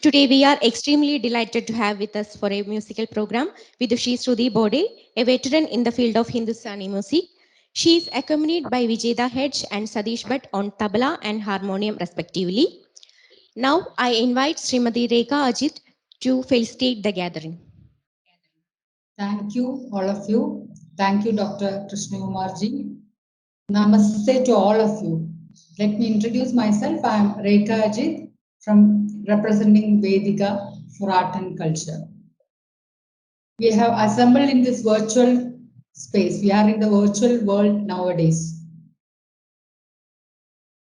Today, we are extremely delighted to have with us for a musical program Vidushi Shruti Bode, a veteran in the field of Hindustani music. She is accompanied by Vijeda Hedge and Sadish Bhatt on tabla and harmonium respectively. Now, I invite Srimati Rekha Ajit to felicitate the gathering. Thank you, all of you. Thank you, Dr. Krishna Kumarji. Namaste to all of you. Let me introduce myself. I am Rekha Ajit from representing Vedika for Art and Culture. We have assembled in this virtual space. We are in the virtual world nowadays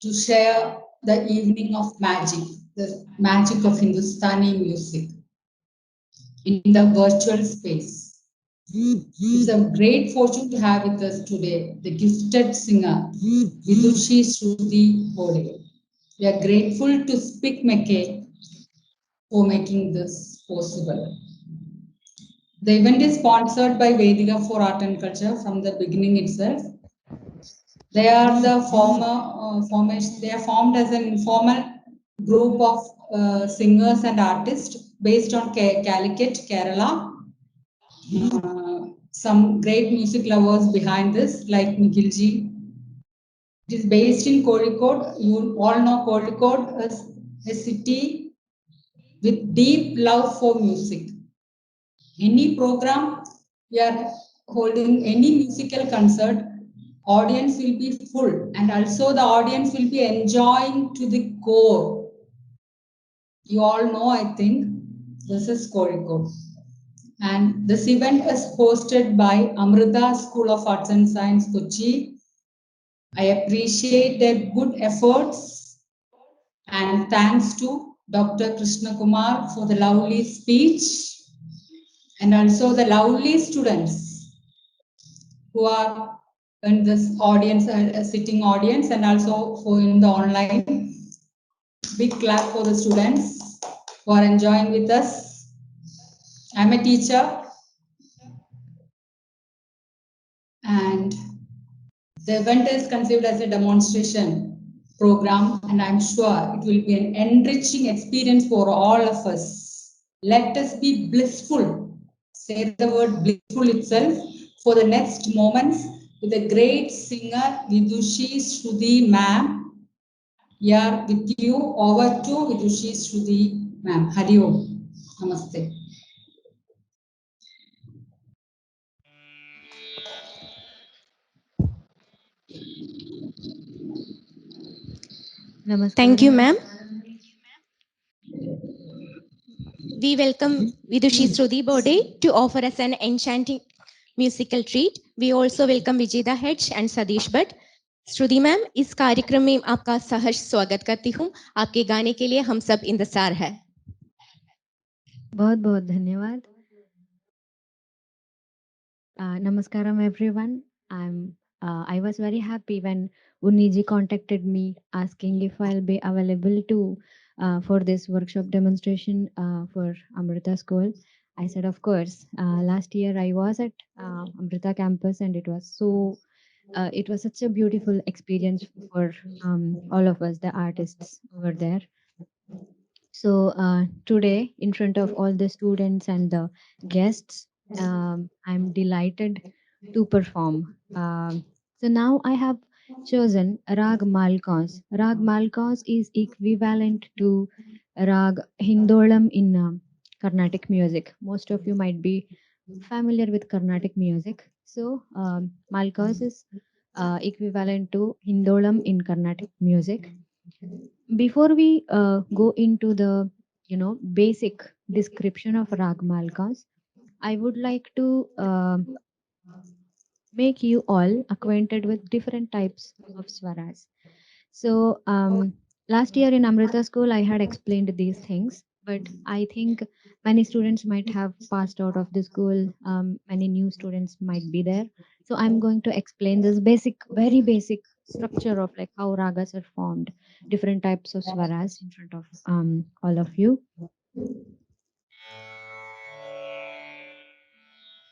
to share the evening of magic, the magic of Hindustani music in the virtual space. It's a great fortune to have with us today the gifted singer Vidushi Shruti Bode. We are grateful to Speak McKay for making this possible. The event is sponsored by Vedika for Art and Culture from the beginning itself. They are the formation. They are formed as an informal group of singers and artists based on Calicut, Kerala. Some great music lovers behind this, like Nikhilji. It is based in Kozhikode. You all know Kozhikode as a city with deep love for music. Any program we are holding, any musical concert, audience will be full, and also the audience will be enjoying to the core. You all know, I think, this is Kozhikode. And this event is hosted by Amrita School of Arts and Science, Kochi. I appreciate their good efforts and thanks to Dr. Krishna Kumar for the lovely speech and also the lovely students who are in this audience, sitting audience, and also for in the online. Big clap for the students who are enjoying with us. I'm a teacher and the event is conceived as a demonstration program, and I'm sure it will be an enriching experience for all of us. Let us be blissful. Say the word blissful itself for the next moments with a great singer, Vidushi Shruti ma'am. We are with you. Over to Vidushi Shruti ma'am. Hari Om. Namaste. Thank you, ma'am. We welcome Vidushi Shruti Bode to offer us an enchanting musical treat. We also welcome Vijeda Hedge and Sadish Bhatt. Shruti ma'am, इस कार्यक्रम में आपका सहर्ष स्वागत करती हूँ. आपके गाने के लिए हम सब इंतजार है. बहुत बहुत धन्यवाद. Namaskaram everyone. I was very happy when Unniji contacted me asking if I'll be available to for this workshop demonstration for Amrita School. I said of course. Last year I was at Amrita campus and it was such a beautiful experience for all of us, the artists over there. So today, in front of all the students and the guests, I'm delighted to perform. So now I have chosen Rag Malkauns. Rag Malkauns is equivalent to Rag Hindolam in Carnatic music. Most of you might be familiar with Carnatic music. So Malkauns is equivalent to Hindolam in Carnatic music. Before we go into the basic description of Rag Malkauns, I would like to make you all acquainted with different types of swaras. So last year in Amrita School, I had explained these things, but I think many students might have passed out of the school. Many new students might be there. So I'm going to explain this very basic structure of like how ragas are formed, different types of swaras in front of all of you.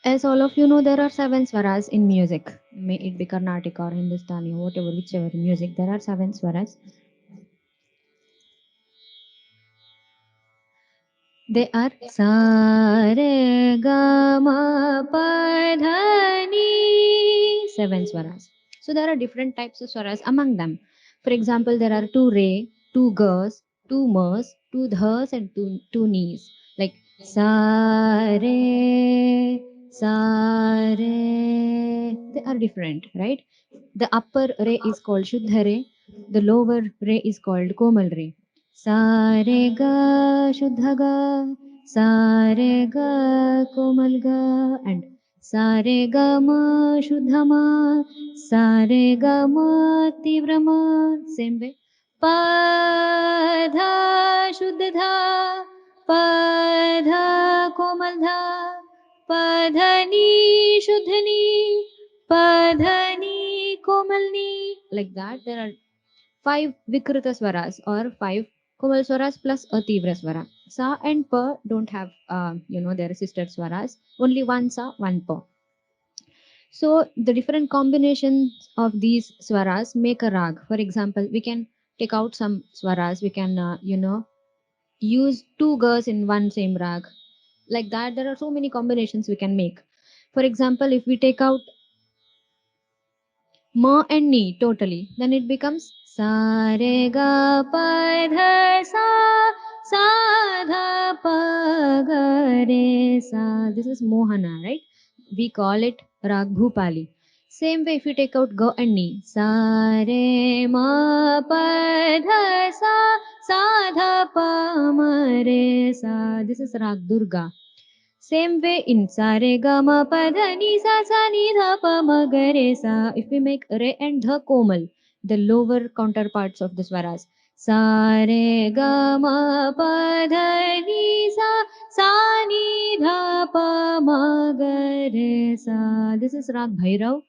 As all of you know, there are 7 swaras in music. May it be Carnatic or Hindustani, whatever, whichever music, there are 7 swaras. They are sa re ga ma pa dha ni. 7 swaras. So there are different types of swaras among them. For example, there are 2 re, 2 gas, 2 mas, 2 dhas, and 2 knees. Like sa re, sa re. They are different, right? The upper re is called Shuddha re. The lower re is called Komal re. Sa re ga Shuddha ga, sa re ga Komal ga, and sa re ga ma Shuddha ma, sa re ga ma Tivra ma. Same way. Pa dha Shuddha dha, pa dha Komal dha, pa dha ni Shuddha ni, Padhani Komalni. Like that, there are 5 Vikrita swaras or 5 Komal swaras plus a Tivra swara. Sa and Pa don't have, their sister swaras. Only one Sa, one Pa. So the different combinations of these swaras make a rag. For example, we can take out some swaras. We can, use 2 gas in one same rag. Like that, there are so many combinations we can make. For example, if we take out ma and ni totally, then it becomes sa re ga pa dha sa, sa dha pa ga re sa. This is mohana, right? We call it rag bhupali. Same way, if you take out ga and ni, sa re ma pa dha sa, sa dha pa ma re sa. This is rag durga. Same way in sa re ga ma pa dha ni sa, sa ni dha pa ma ga re sa. If we make re and dha komal, the lower counterparts of the swaras, sa re ga ma pa dha ni sa, sa ni dha pa ma ga re sa. This is rag Bhairav,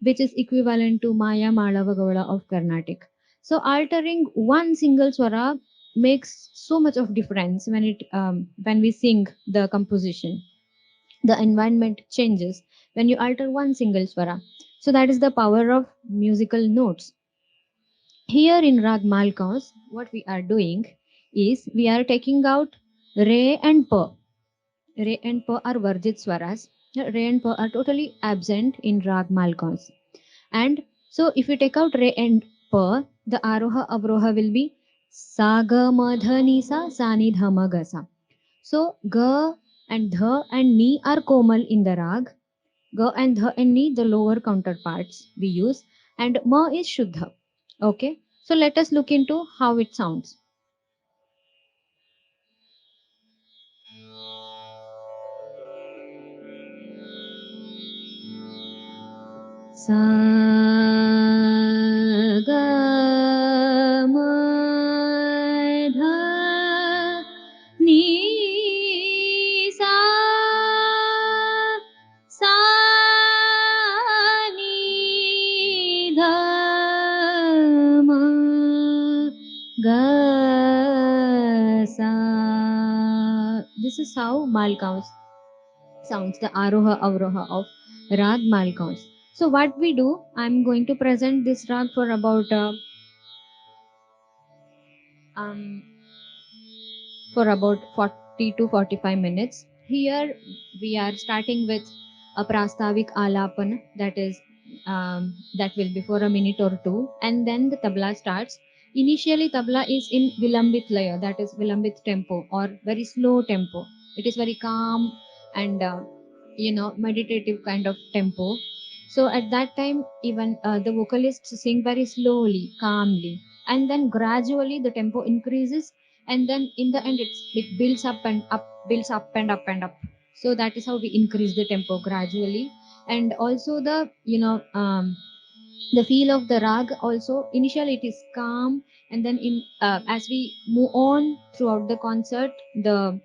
which is equivalent to Maya Malava Gauda of Carnatic. So altering one single swara makes so much of difference when we sing the composition. The environment changes when you alter one single swara. So that is the power of musical notes. Here in Rag Malkaus, what we are doing is we are taking out re and pa. Re and pa are Varjit swaras. Re and pa are totally absent in Rag Malkaus. And so if you take out re and pa, the aroha avroha will be sa ga ma dha ni sa, sa ni dha ma ga sa. So ga and dha and ni are komal in the rag. Ga and dha and ni, the lower counterparts we use, and ma is shuddha. Okay, so let us look into how it sounds. Sa ga ma dha ni sa, sa ni dha ma ga sa. This is how Malkaus sounds, the aroha avroha of rag Malkaus. So what we do, I'm going to present this rag for about 40 to 45 minutes. Here we are starting with a prastavik alapan, that will be for a minute or two, and then the tabla starts. Initially tabla is in vilambit laya, that is vilambit tempo or very slow tempo. It is very calm and meditative kind of tempo. So at that time, even the vocalists sing very slowly, calmly, and then gradually the tempo increases, and then in the end it builds up and up, builds up and up and up. So that is how we increase the tempo gradually. And also the feel of the rag also, initially it is calm, and then as we move on throughout the concert, the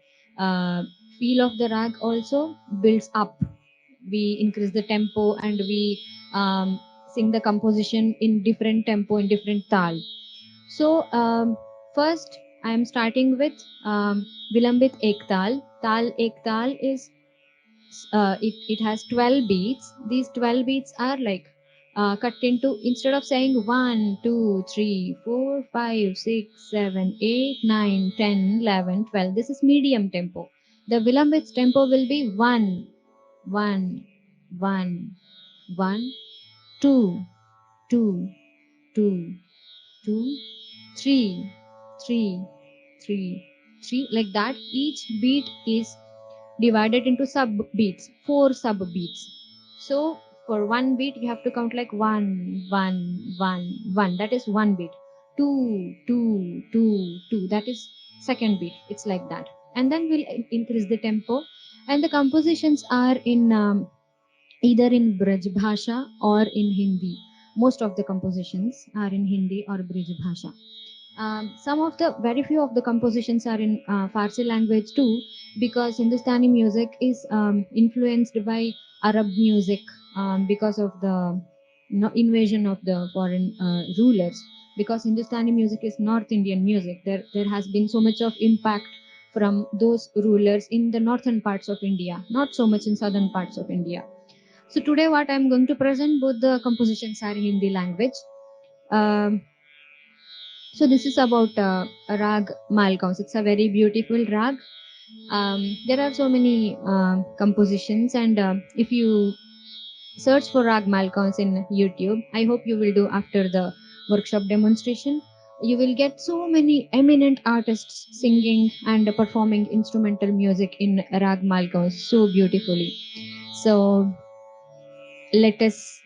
feel of the rag also builds up. We increase the tempo and we sing the composition in different tempo, in different tal. So first I am starting with Vilambit Ektal. Tal Ektal is it has 12 beats. These 12 beats are like cut into, instead of saying 1, 2, 3, 4, 5, 6, 7, 8, 9, 10, 11, 12. This is medium tempo. The Vilambit tempo will be 1, 1, 1, 1, 2, 2, 2, 2, 3, 3, 3, 3. Like that, each beat is divided into sub beats, 4 sub beats. So for one beat, you have to count like 1, 1, 1, 1. That is one beat. 2, 2, 2, 2. That is second beat. It's like that. And then we'll increase the tempo. And the compositions are in either in Braj Bhasha or in Hindi. Most of the compositions are in Hindi or Braj Bhasha. Some of the very few of the compositions are in Farsi language too, because Hindustani music is influenced by Arab music because of the invasion of the foreign rulers. Because Hindustani music is North Indian music, there has been so much of impact from those rulers in the northern parts of India, not so much in southern parts of India. So today, what I'm going to present, both the compositions are in Hindi language. Um, so this is about Rag Malkaus. It's a very beautiful rag. There are so many compositions, and if you search for Rag Malkaus in YouTube, I hope you will do after the workshop demonstration. You will get so many eminent artists singing and performing instrumental music in Rag Malkaus so beautifully. So let us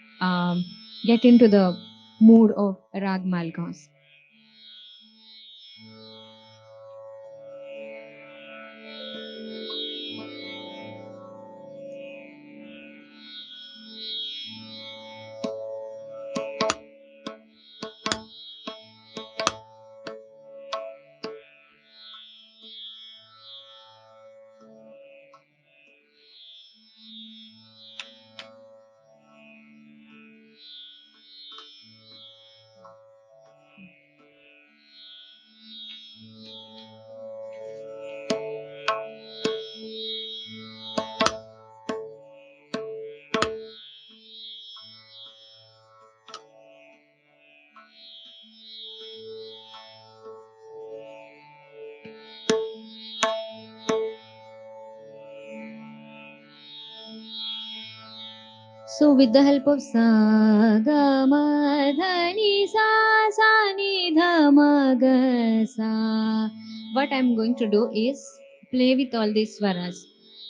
get into the mood of Rag Malkaus. So with the help of sa ga ma dha ni sa ni dha ma ga sa, what I'm going to do is play with all these swaras.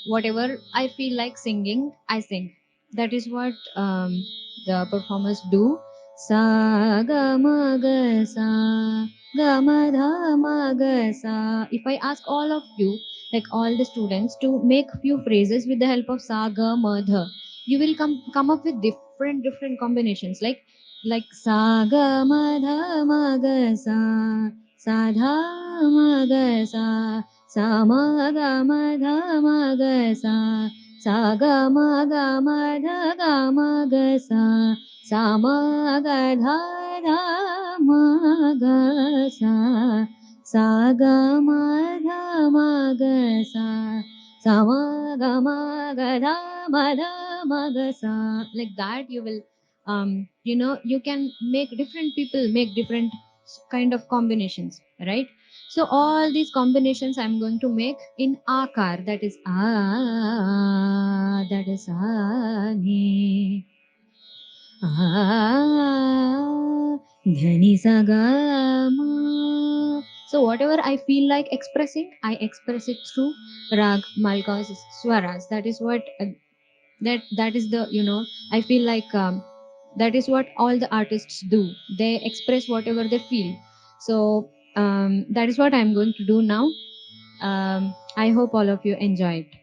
Whatever I feel like singing, I sing. That is what the performers do. Sa ga ma ga sa, ga ma dha ma ga sa. If I ask all of you, like all the students, to make few phrases with the help of sa ga ma dha, you will come up with different combinations, like sa ga ma dha ma ga sa dha ma ga sa ma ga ma dha ma ga sa ga ma dha ga ma ga sa ma ga dha ma ga sa ga ma dha ma ga sa ma ga dha ma ga sa. Like that, you will you can make different people make different kind of combinations, right? So all these combinations I'm going to make in akar, that is ni dhani sa ga ma. So whatever I feel like expressing, I express it through rag malka's swaras. That is what that is the I feel like that is what all the artists do. They express whatever they feel. So that is what I'm going to do now. I hope all of you enjoy it.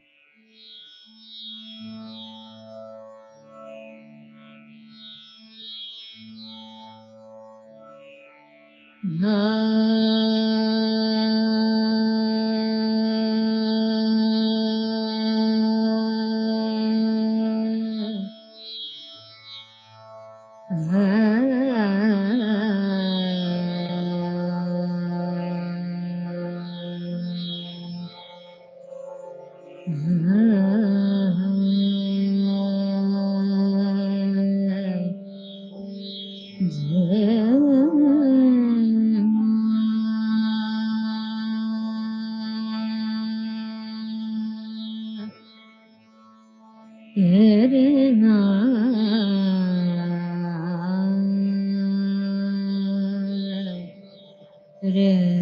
re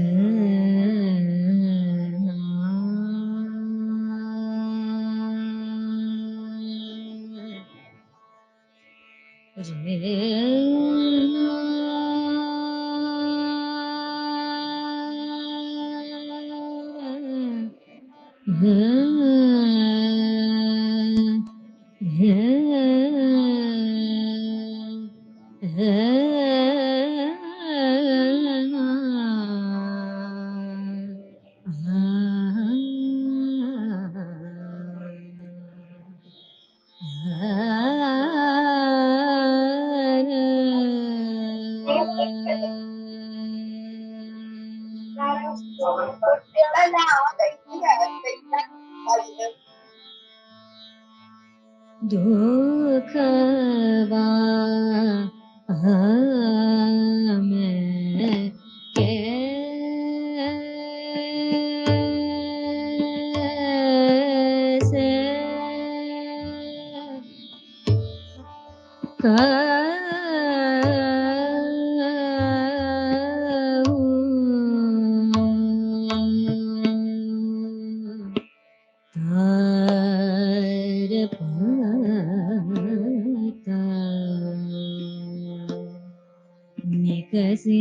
दुखवा हमें कैसे कहूँ तार पाता निकसे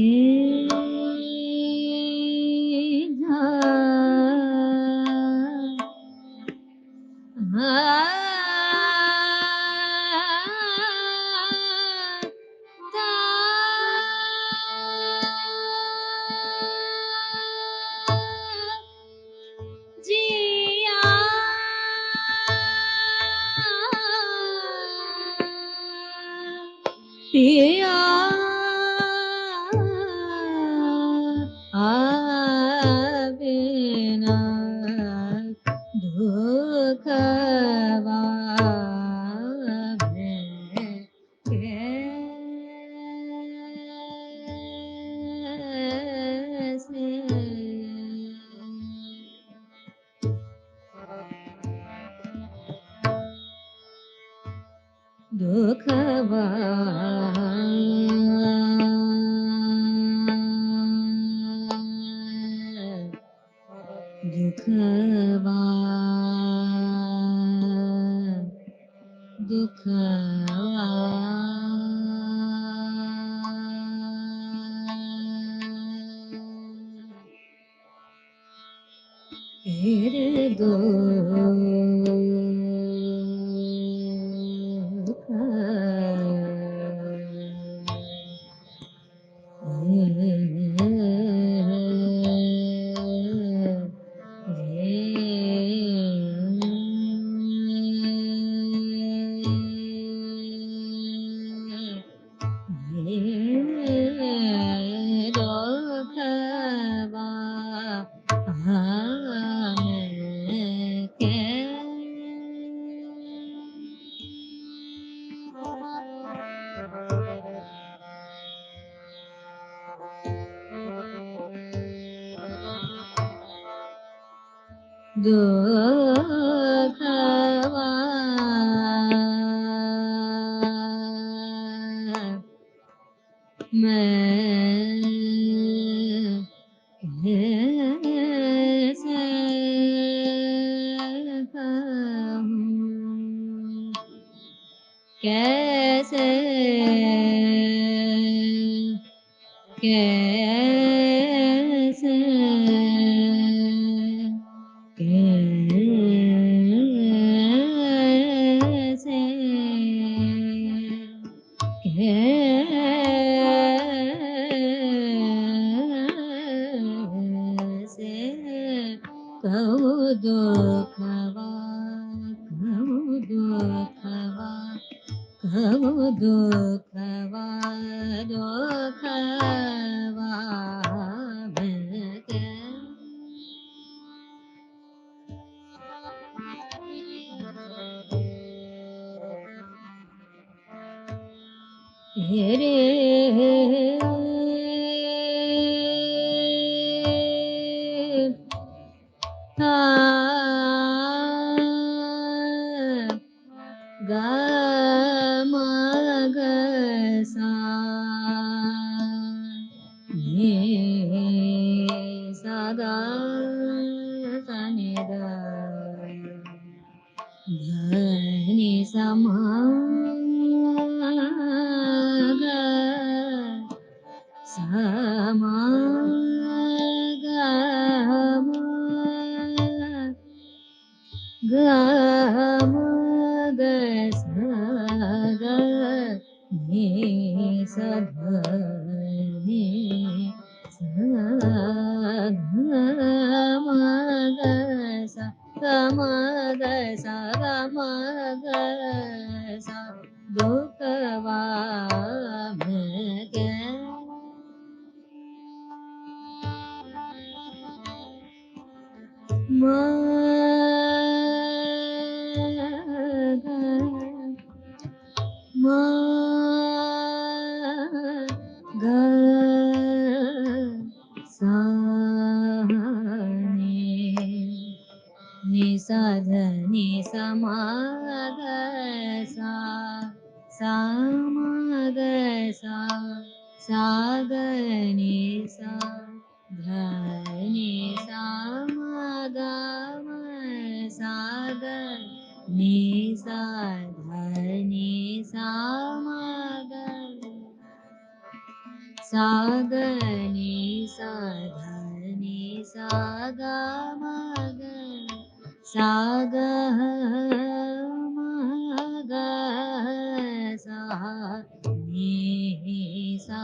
जिया पिया बिना दुखवा में दुखवा दुखवा दुखवा फिर दुख दुखवा मैं कैसे कहूँ कैसे कैसे कैसे कैसे कहूँ दुखवा कहूँ दुखवा कहूँ दुखवा दुखवा मैं गा मा ग सा ga sa ni da dha ni sa ma ga sa ma ga ma ga ma ga sa ga ni sa dha ni sa ga ma ga sa ga ma ga sa ga ma ga sa do ka va ma ga ma ga ma ga sa ni sa dha ni sa ma ga sa ma ga sa ga ni sa dha ni sa ma ga ma sa ga ni sa dha ni sa ma ga sa ga ni sa dha ni sa ga ma ga sa ga ma ga sa ni sa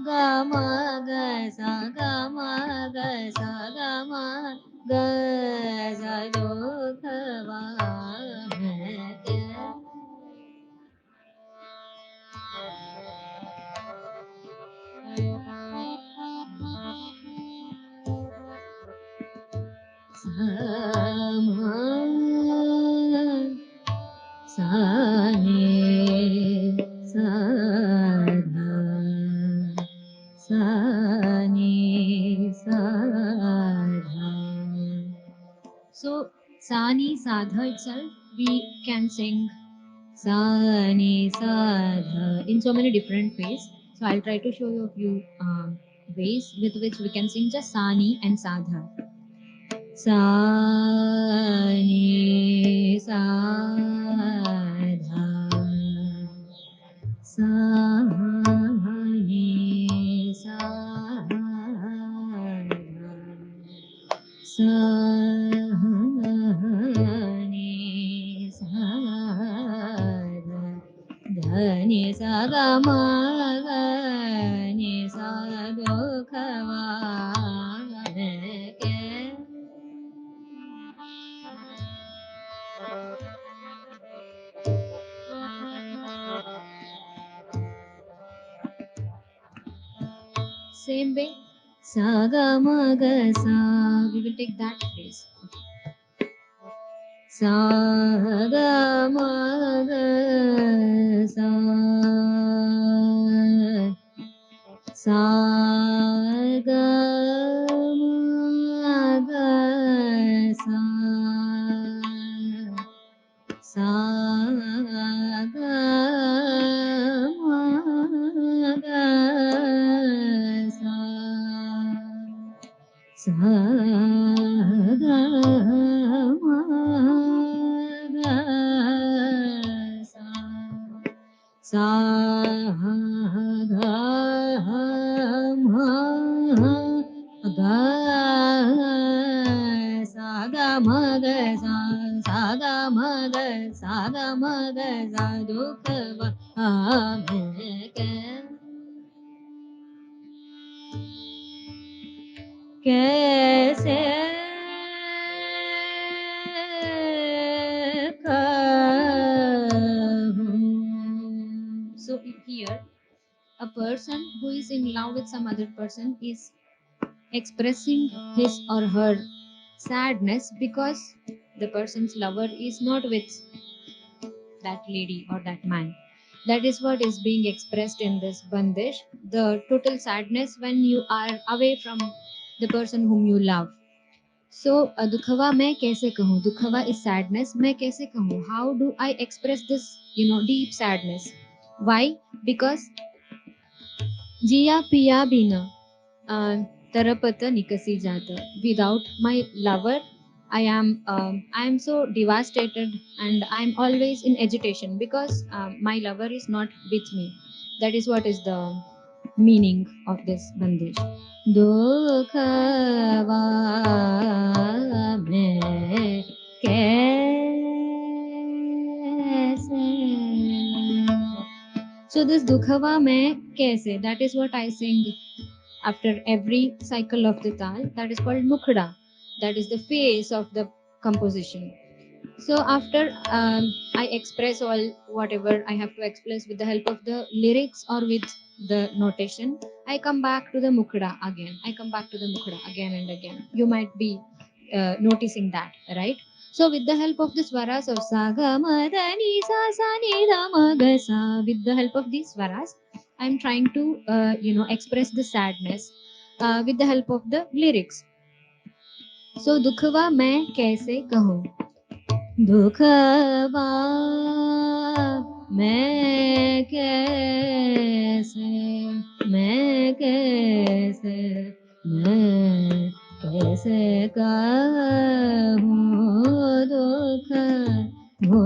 ga ma ga sa ga ma ga sa ga ma ga sa do kha va ma ga sa ma sa ni sa dha sa ni sa dha. So sa ni sa dha itself we can sing sa ni sa dha in so many different ways. So I'll try to show you a few ways with which we can sing just sa ni and sa dha. Sa ni sa dha sa ni sa dha sa ni sa dha dha ni sa ga ma ga ni sa do kha va ke same way sa ga ma ga sa we will take that phrase sa ga ma ga sa sa ga ma ga sa sa ga ma ga sa sa ga ma ga sa sa ga ma ga sa ga ma ga sa ga ma ga sa ga ma ga sa do kha va me ke कैसे कहूँ. So here a person who is in love with some other person is expressing his or her sadness because the person's lover is not with that lady or that man. That is what is being expressed in this bandish. The total sadness when you are away from the person whom you love. So दुखवा मैं कैसे कहूँ दुखवा is sadness मैं कैसे कहूँ how do I express this deep sadness why because जिया पिया बिना तरपत निकसी जात. Without my lover, I am so devastated, and I am always in agitation because my lover is not with me. That is what is the meaning of this bandish. दुखवा में कैसे. So this dukhava mein kaise, that is what I sing after every cycle of the tal. That is called mukhda. That is the face of the composition. So after I express all whatever I have to express with the help of the lyrics or with the notation, I come back to the mukhda again. I come back to the mukhda again and again. You might be noticing that, right? So with the help of the swaras of sa ga ma da ni sa ni da ma ga sa, with the help of these swaras, I am trying to express the sadness with the help of the lyrics. So dukhwa main kaise kahun. दुखवा मैं कैसे मैं कैसे मैं कैसे कहूँ दुख हो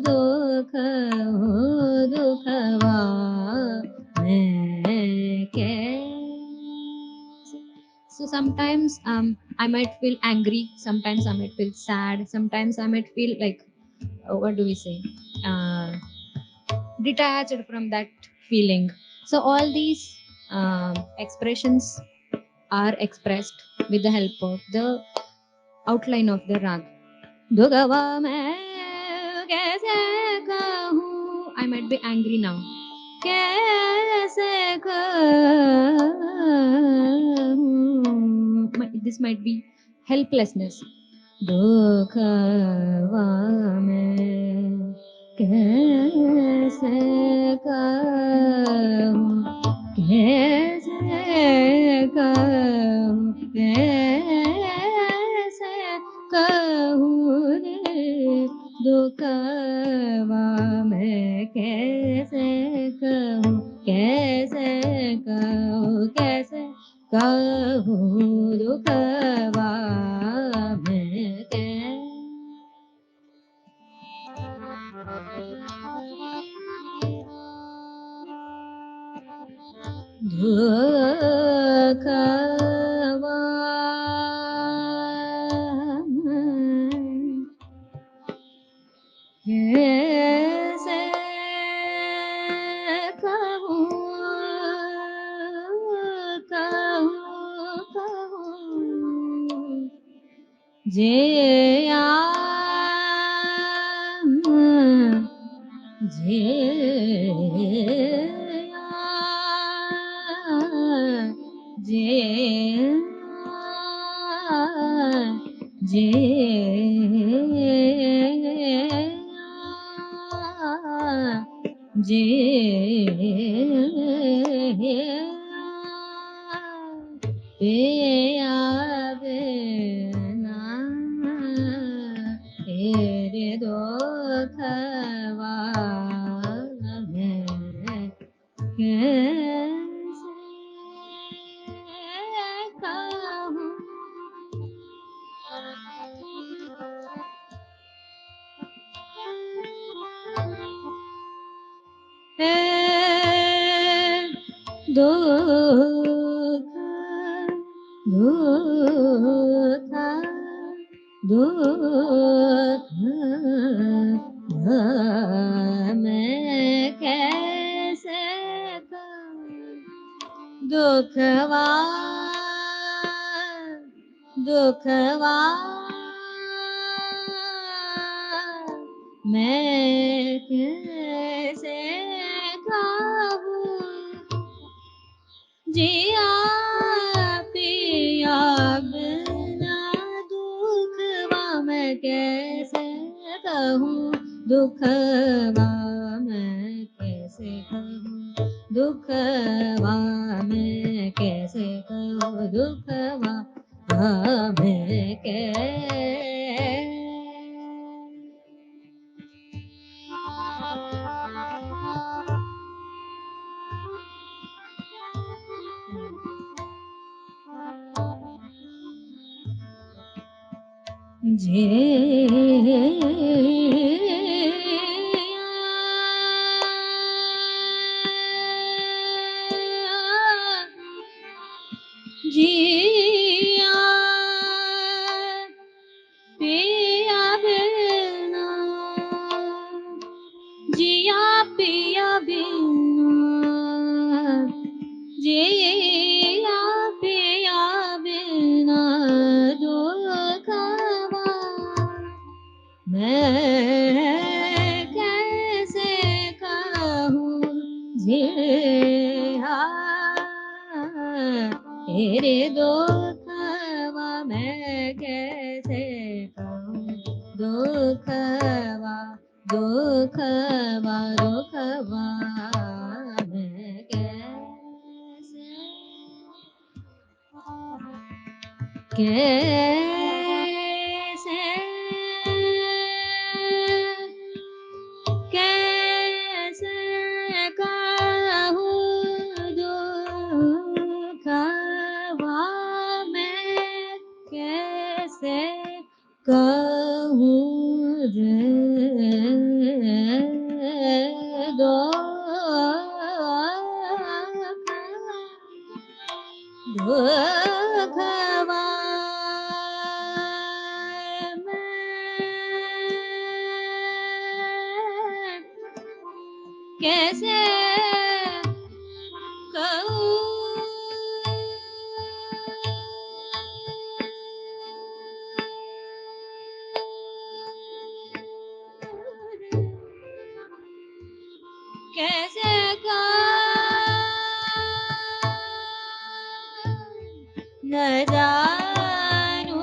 दुख हो दुखवा मैं कैसे. So sometimes I might feel angry, sometimes I might feel sad, sometimes I might feel like, what do we say? Detached from that feeling. So all these expressions are expressed with the help of the outline of the rag. Dugava main kaise kahun. I might be angry now. कैसे कहूँ. This might be helplessness. दुखवा में कैसे कहूँ कैसे कहूँ कैसे कहूँ रे दुखवा में कैसे कहूँ कैसे कहूँ कैसे कहूँ दुखवा में कैसे. दुखवा कैसे कहूँ कहूँ कहूँ जे तेरे दुखवा में कैसे कहूँ. दुख दुख दुख मैं कैसे कहूँ. दुखवा दुखवा मैं कैसे कहूँ. जिया पिया बिना दुखवा मैं कैसे कहूँ दुखवा मैं कैसे कहूँ दुखवा मैं कैसे कहूँ दुखवा मैं कैसे. जिया पिया बिना जिया पिया बिना जिया पिया बिना दुखवा मैं कैसे कहूँ जिया तेरे दुखवा मैं कैसे कहूँ दुखवा दुखवा दुखवा मैं कैसे कैसे कैसे कहूँ दुखवा मैं कैसे कहूँ दो दुखवा मैं कैसे कहूँ कैसे न जानू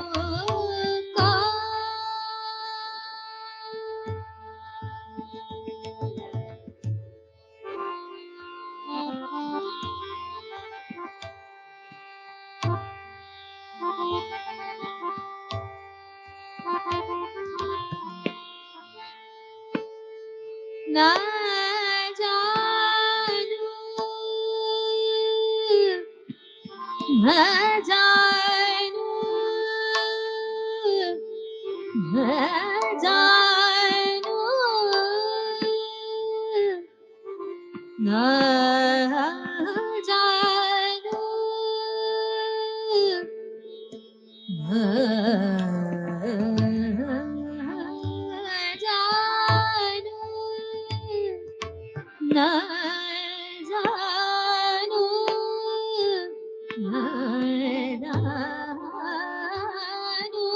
न जानू न जानू न जानू न जानू न जानू न जानू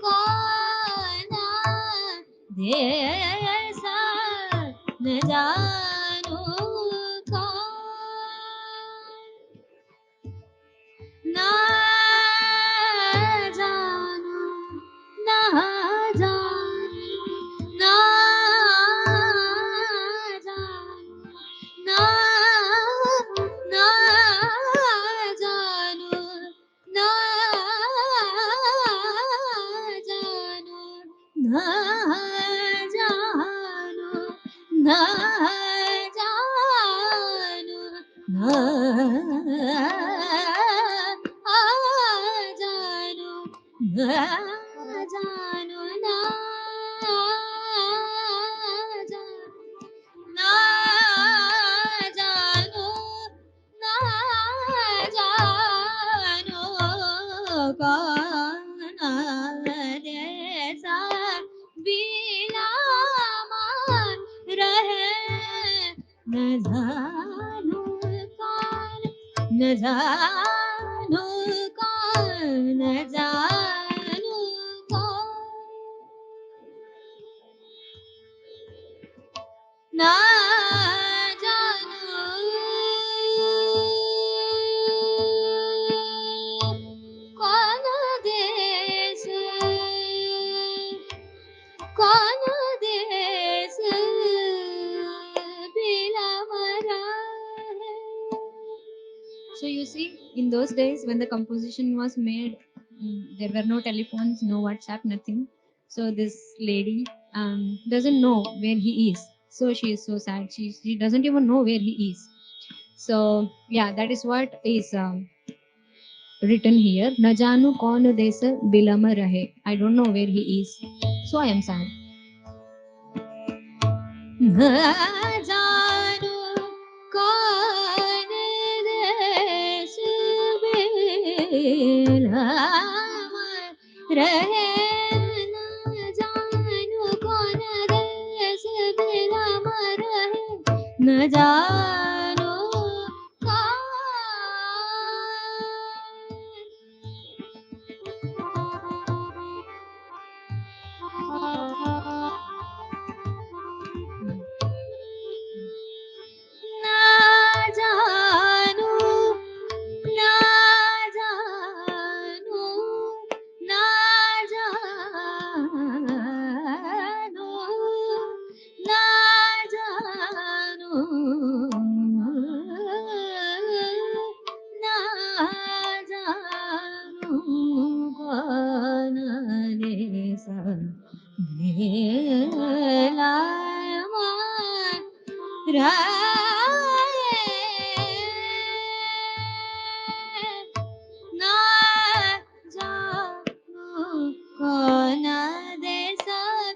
कौन देसा न जानू कौन ना जानू ना जानू ना जानू ना ना जानू ना जानू ना जानू ना जानू ना जानू ना जानू ना ना जानू ना जानू कौन जैसा बिलामान रहे न जानू कौन न जानू कौन न जानू कौन ना जानू कौन देश कौन देश बिलवरा है. So you see, in those days when the composition was made, there were no telephones, no WhatsApp, nothing. So this lady doesn't know where he is. So she is so sad. She doesn't even know where he is. So yeah, that is what is written here. न जानू कौन देश बिलम रहे. I don't know where he is. So I am sad. न जानू कौन देश बिलम रहे. न जानू कौन देश बिलम रहे. न जानू ना जानू ना जानू ना जानू ना जानू ना जानू कौन देश भेला ना जानू कौन देश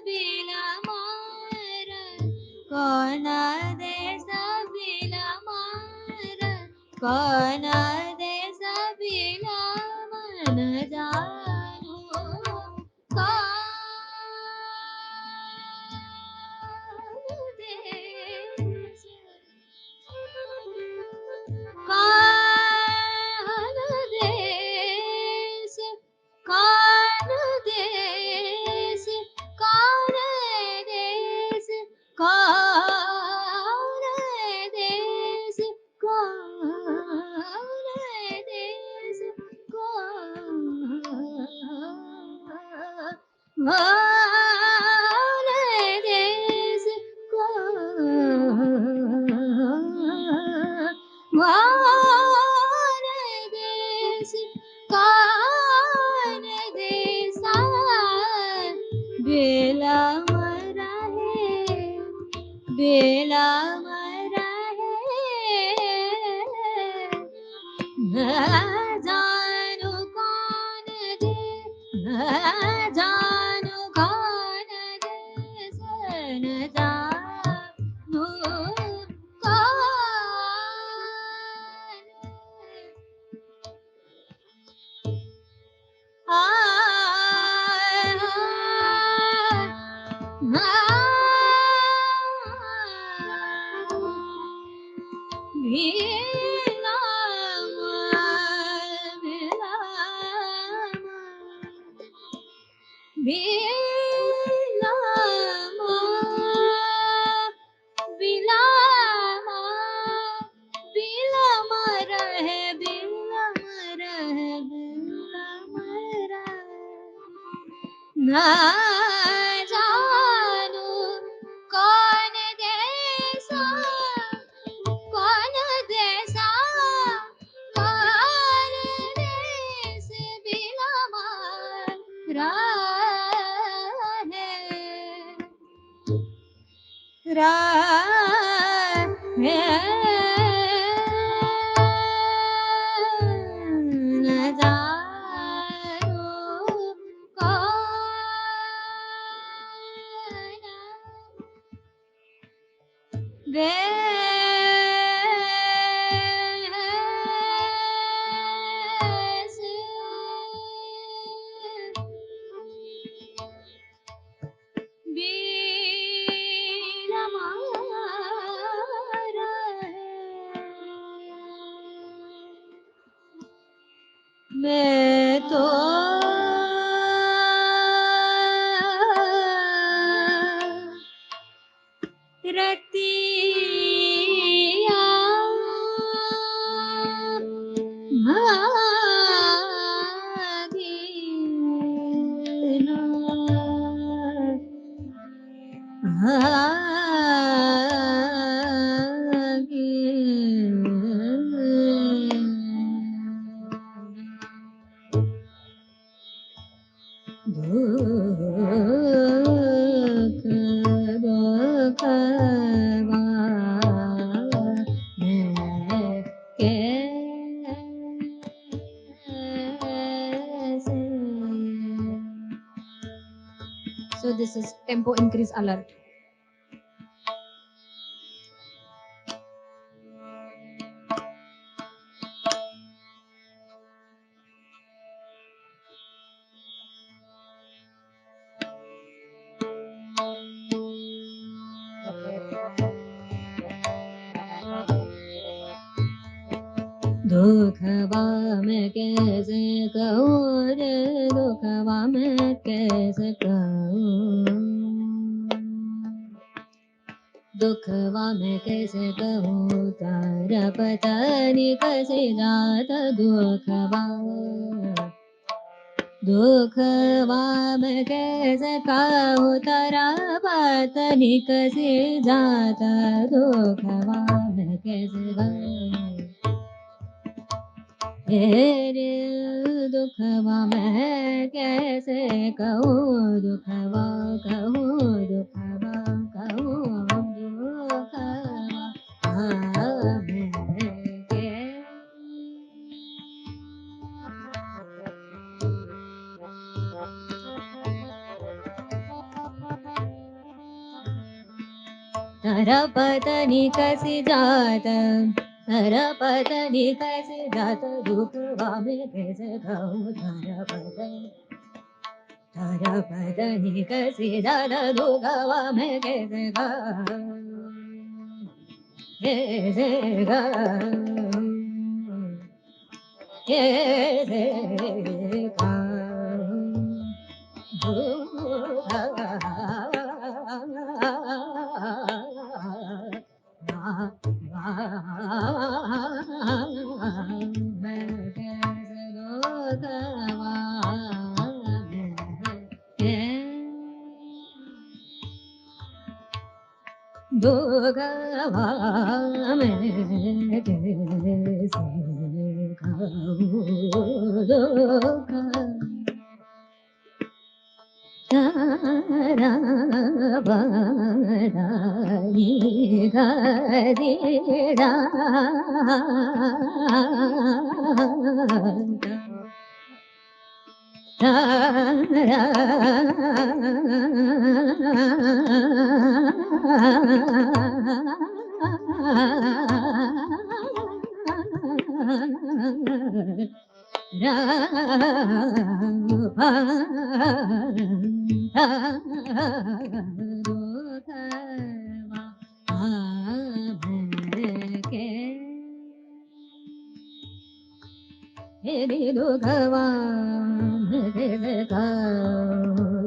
बिलमार कौन देश बिलमार कौन देश बिलमन जानू कौन देश कौन देश कौन देश कौन देश कौन देश कौन देश कौन देश कौन देसा बेला मरा है बेला मरा है न जानू कौन दे न जानू कौन देश न जानू कौन ना जानू कौन देसा कौन देसा कौन देश बिलमार राहे न जानू कौन देश बिलमार मैं तो Ratia So this is tempo increase alert. दुखवा मैं कैसे कहूँ रे, दुखवा मैं कैसे कहूँ, दुखवा मैं कैसे कहूँ, तारा पता नहीं कैसे जाता दुखवा, दुखवा मैं कैसे कहूँ, तारा पता नहीं कैसे जाता दुखवा मैं कैसे कहूँ, तेरे दुखवा मैं कैसे कहूँ, दुखवा कहूँ, दुखवा कहूँ, दुखवा मैं तारा पता नहीं कैसे जाता, तारा पता नहीं कैसे जाता दुखवा में कैसे कहूँ, तारा पता नहीं कैसे जाता दुखवा में कैसे कहूँ, कैसे कहूँ, कैसे कहूँ दुखवा मैं कैसे कहूँ, दुख तारा बदाई गरीरा तारा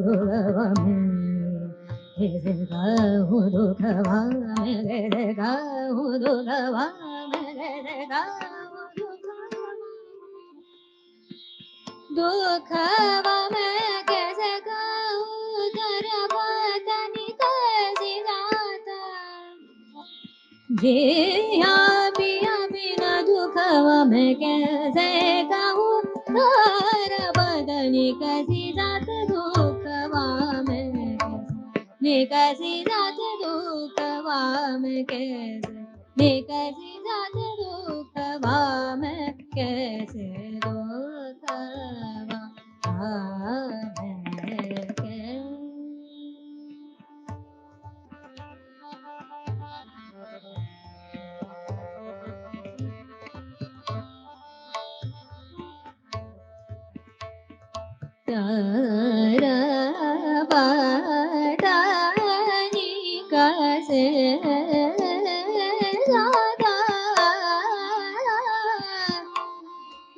दुखवा कैसे कहूँ, दुखवा कैसे कहूँ, दुखवा कैसे कहूँ, दुखवा मैं कैसे कहूँ, तेरा पता नहीं कैसे जाता, जिया पिया बिना दुखवा मैं कैसे कहूँ, तेरा पता नहीं कैसे जाता दुखवा मैं कैसे जाता दुखवा मैं कैसे जाता दुखवा मैं कैसे दुखवा तारा पतानी कैसे जाता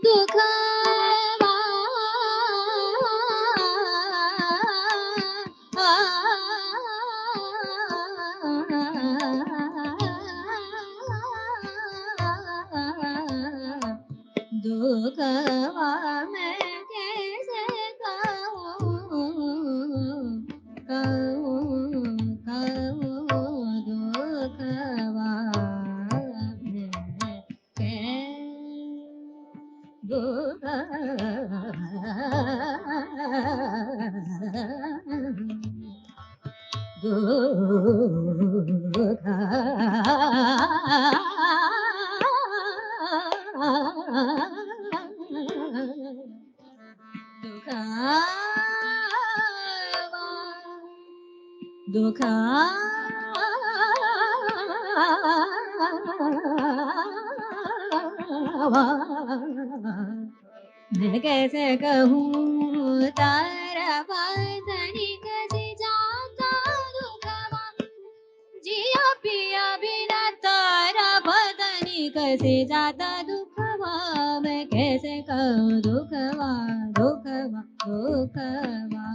दुखवा दुखवा मैं कैसे कहूँ, दुखवा मैं दुखवा मैं कैसे कहूँ तारा बदनी कैसे जाता दुखवा जिया पिया बिना तारा बदनी कैसे जाता दुखवा मैं कैसे कहूँ दुखवा दुखवा दुखवा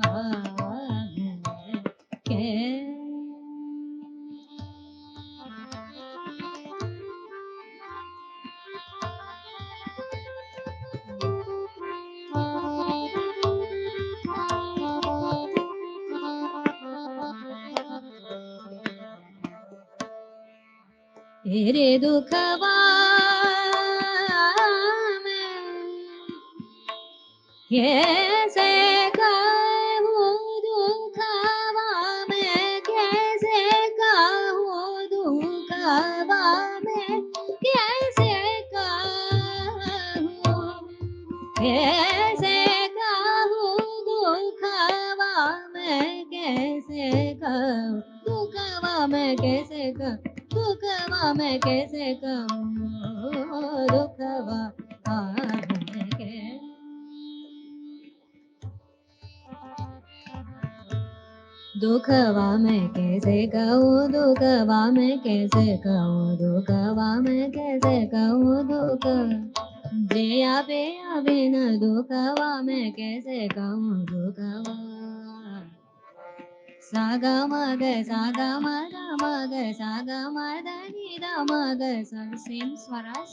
तेरे दुखवा में कैसे कहूँ दुखवा में कैसे कहूँ दुखवा में कैसे कहूँ कैसे कहूँ दुखवा में कैसे कहूँ दुखवा में कैसे कहूँ दुखवा में कैसे कहूँ दुखवा दुखवा में कैसे कहूँ दुखवा में कैसे कहूँ दुखवा में कैसे कहूँ दुख जया पिया बिना दुखवा में कैसे कहूँ दुखवा सागा मग सागा मग मग सागा मदनी द मग same swaras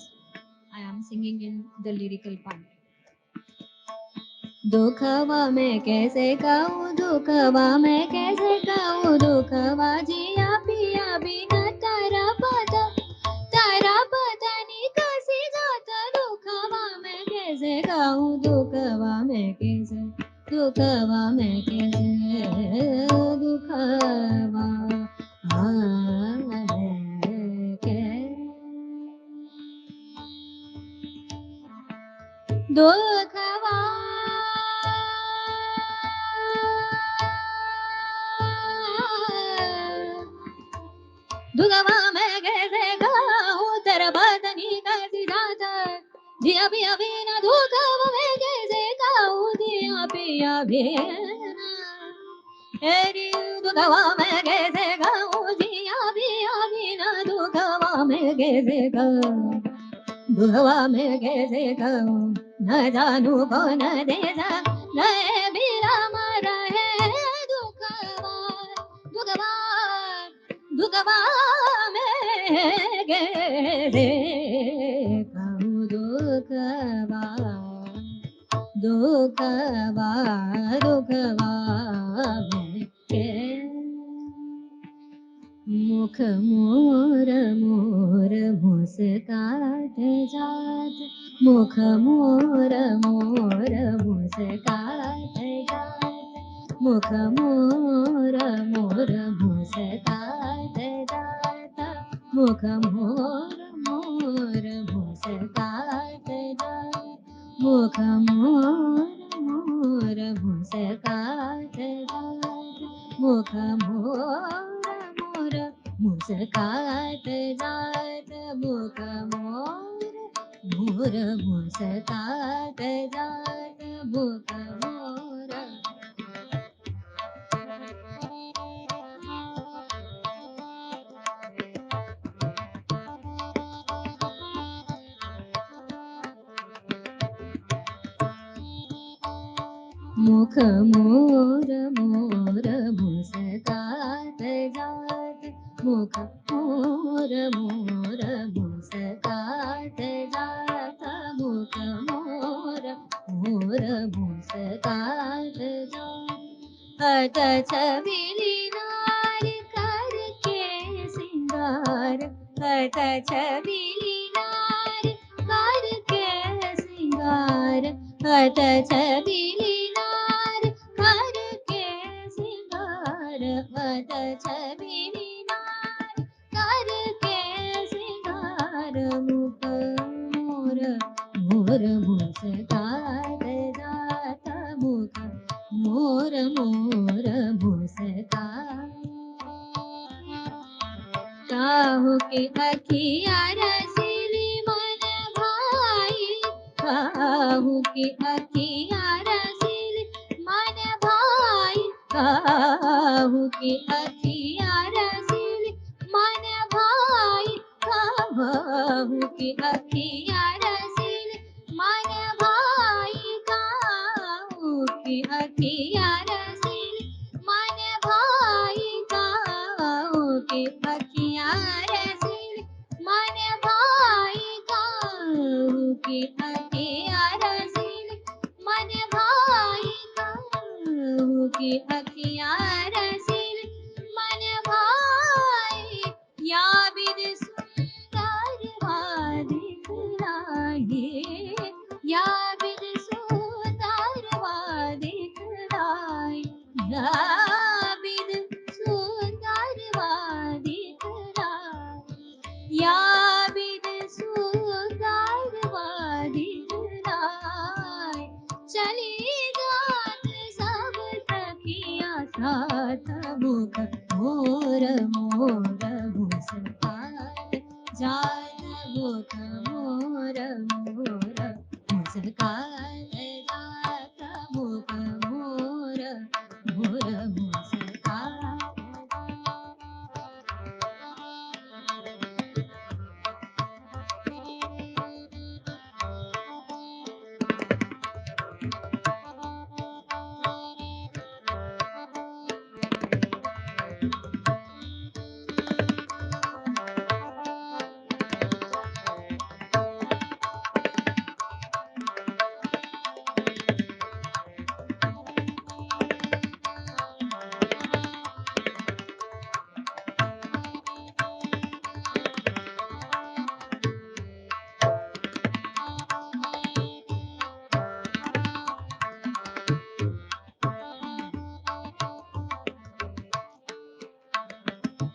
I am singing in the lyrical part दुखवा में कैसे कहूँ दुखवा में कैसे कहूँ दुखवा जिया पिया बिना तारा पता नी कैसे जाता दुखवा में कैसे कहूँ दुखवा में कैसे दुखवा में कैसे दुखवा दुखवा दुखवा में कैसे कहूँ तेरा बदनी कैसी जाता जिया पिया बिना दुखवा में कैसे कहूँ जिया पिया बिना तेरी दुखवा में कैसे कहूँ जिया पिया बिना दुखवा में कैसे कहूँ दुखवा में कैसे कहूँ न जानू कौन देसा नए विराम रहे दुखवा दुखवा दुखवा में कैसे कहूँ दुखवा दुखवा दुखवा में मुख मोर मोर मुस्कात जात मुख मोर मोर मुस्कात जात मुख मोर मोर मुस्कात जात मुख मोर मोर मुस्कात जात मुख मोर मोर मुस्कात जात मुख मोर मुस्कात जात मुख मोर मुस्कात जात मुख मोर मुख मोर मोर मुस्कात जात मुख मोर मोर मुस्कात जात मुख मोर मोर मुस्कात जात हत छबिली नार करके सिंगार हत छबिली नार करके सिंगार हत छबिली नार करके सिंगार हत छबिली नार करके सिंगार मुख मोर मोर मुस्कात जात मुख मोर मोर मुस्कात की अखिया रसीली मन भाई, काहू की अखिया रसीली मन भाई, काहू की अखिया रसीली मन भाई, काहू की अखिया रसीली मन भाई, काहू की अखिया रसीली मन भाई, काहू की अखिया रसीली मन भाई, काहू की अखिया रसीली मन भाई, काहू की अखिया रसीली मन भाई, या बिन सुंदर दिखलाए, या बिन सुंदर दिखलाए, या बिन सुंदर दिखलाए, या बिन सुंदर दिखलाए, चली जात सब सखिया साथ, मुख मोर मोर मुस्कान जात, मुख मोर मोर मुस्कान जात, मुख मोर मोर मुस्कान।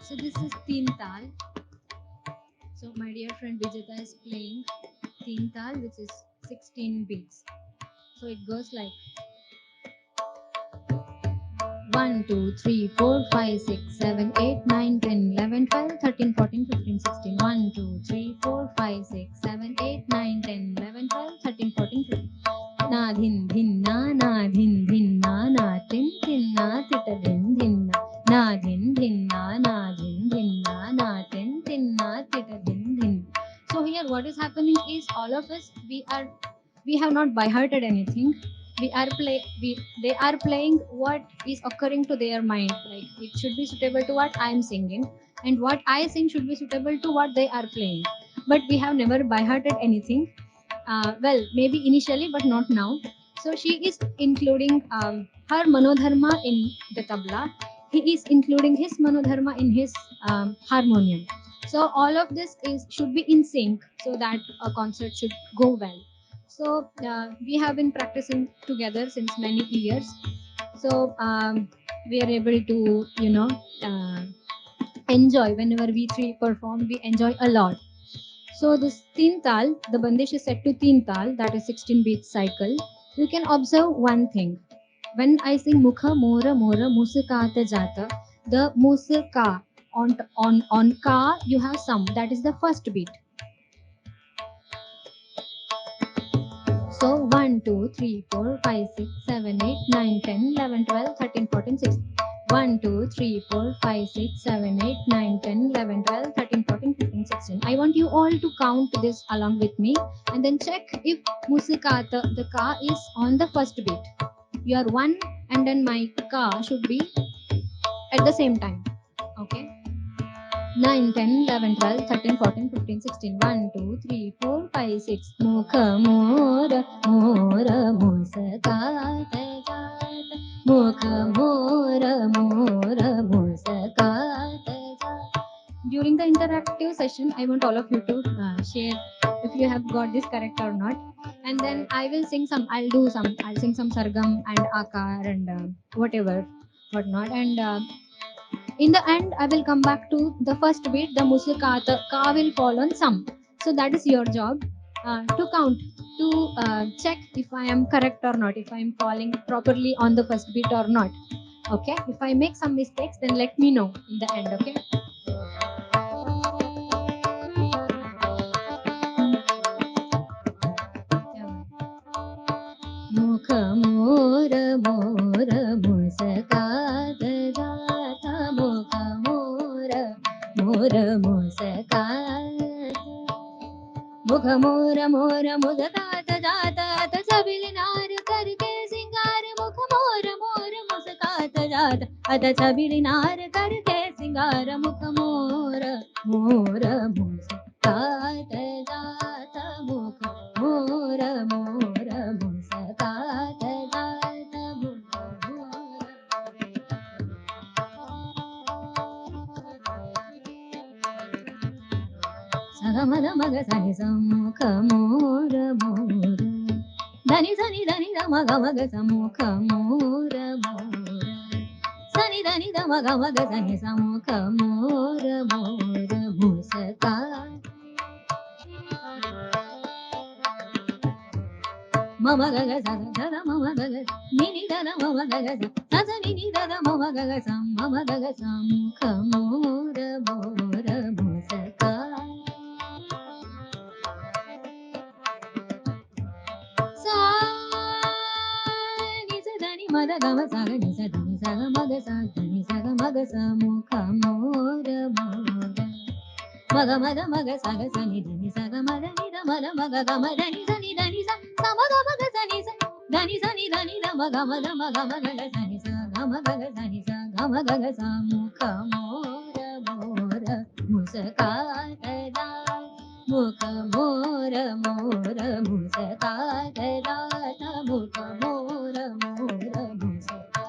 So this is Teen Tal. So my dear friend Vijeta is playing Teen Tal, which is 16 beats. So it goes like 1, 2, 3, 4, 5, 6, 7, 8, 9, 10, 11, 12, 13, 14, 15, 16. 1, 2, 3, 4, 5, 6, 7, 8, 9, 10, 11, 12, 13, 14, 15. Na dhin dhin na dhin dhin na tin tin na tita dhin dhin na dhin dhin na dhin dhin na tin tin na tita dhin dhin. So here what is happening is all of us we have not by hearted anything. They are playing what is occurring to their mind, like it should be suitable to what I am singing, and what I sing should be suitable to what they are playing, but we have never by hearted anything. Well, maybe initially but not now. So she is including her manodharma in the tabla, he is including his manodharma in his harmonium. So all of this should be in sync so that a concert should go well. So we have been practicing together since many years. So we are able to, enjoy whenever we three perform. We enjoy a lot. So this Teen Tal, the bandish is set to Teen Tal, that is 16 beat cycle. You can observe one thing. When I sing Mukha Mora Mora Musikata Jata, the Musika on Ka you have some. That is the first beat. So 1, 2, 3, 4, 5, 6, 7, 8, 9, 10, 11, 12, 13, 14, 16. 1, 2, 3, 4, 5, 6, 7, 8, 9, 10, 11, 12, 13, 14, 15, 16. I want you all to count this along with me and then check if musikata, the ka is on the first beat. Your one and then my ka should be at the same time. Okay. 9, 10, 11, 12, 13, 14, 15, 16. 1, 2, 3, 4, 5, 6. Mukha mora mora musakata jata. Mukha mora mora musakata jata. During the interactive session, I want all of you to share if you have got this correct or not. And then I will sing some, I'll sing some sargam and akar and whatnot. And in the end, I will come back to the first beat, the musika, the ka will fall on some. So that is your job to count, to check if I am correct or not, if I am falling properly on the first beat or not. Okay, if I make some mistakes, then let me know in the end. Okay. रात अद छबिली नार करके सिंगार मुख मोर मोर मुस्कात जात मुख मोर मोर मुस्कात जात मुख मोर సగమద మగ సని సముఖ మోర మోర ధని ధని ధని ద మగ మగ సముఖ మోర మోర సని ధని ద మగ మగ సని సముఖ మోర మోర ముసకా మమ గగ సగ గగ మమ గగ నిని దద మమ గగ స నిని దద మమ గగ సం మమ గగ సముఖ మోర మోర ముసకా మద గమ సగ ని స ని సగ మగ స ని సగ మగ స ముఖ మోర మోర మగ మద మగ సగ స ని ని సగ మద ని ద మద మగ గమ ద ని స ని ద ని స స మగ మగ స ని స ద ని స ని ద ని ద మగ మద మగ మగ గ స ని స గ మగ గ స ని స గ మగ గ స ముఖ మోర మోర ముసకా దా ముఖ మోర మోర ముసకా దా ముఖ మోర మోర ముసకా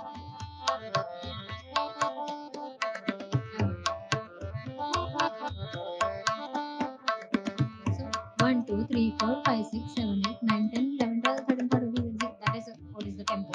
1 2 3 4 5 6 7 8 9 10 11 12 13 14 15 16 that is what is the tempo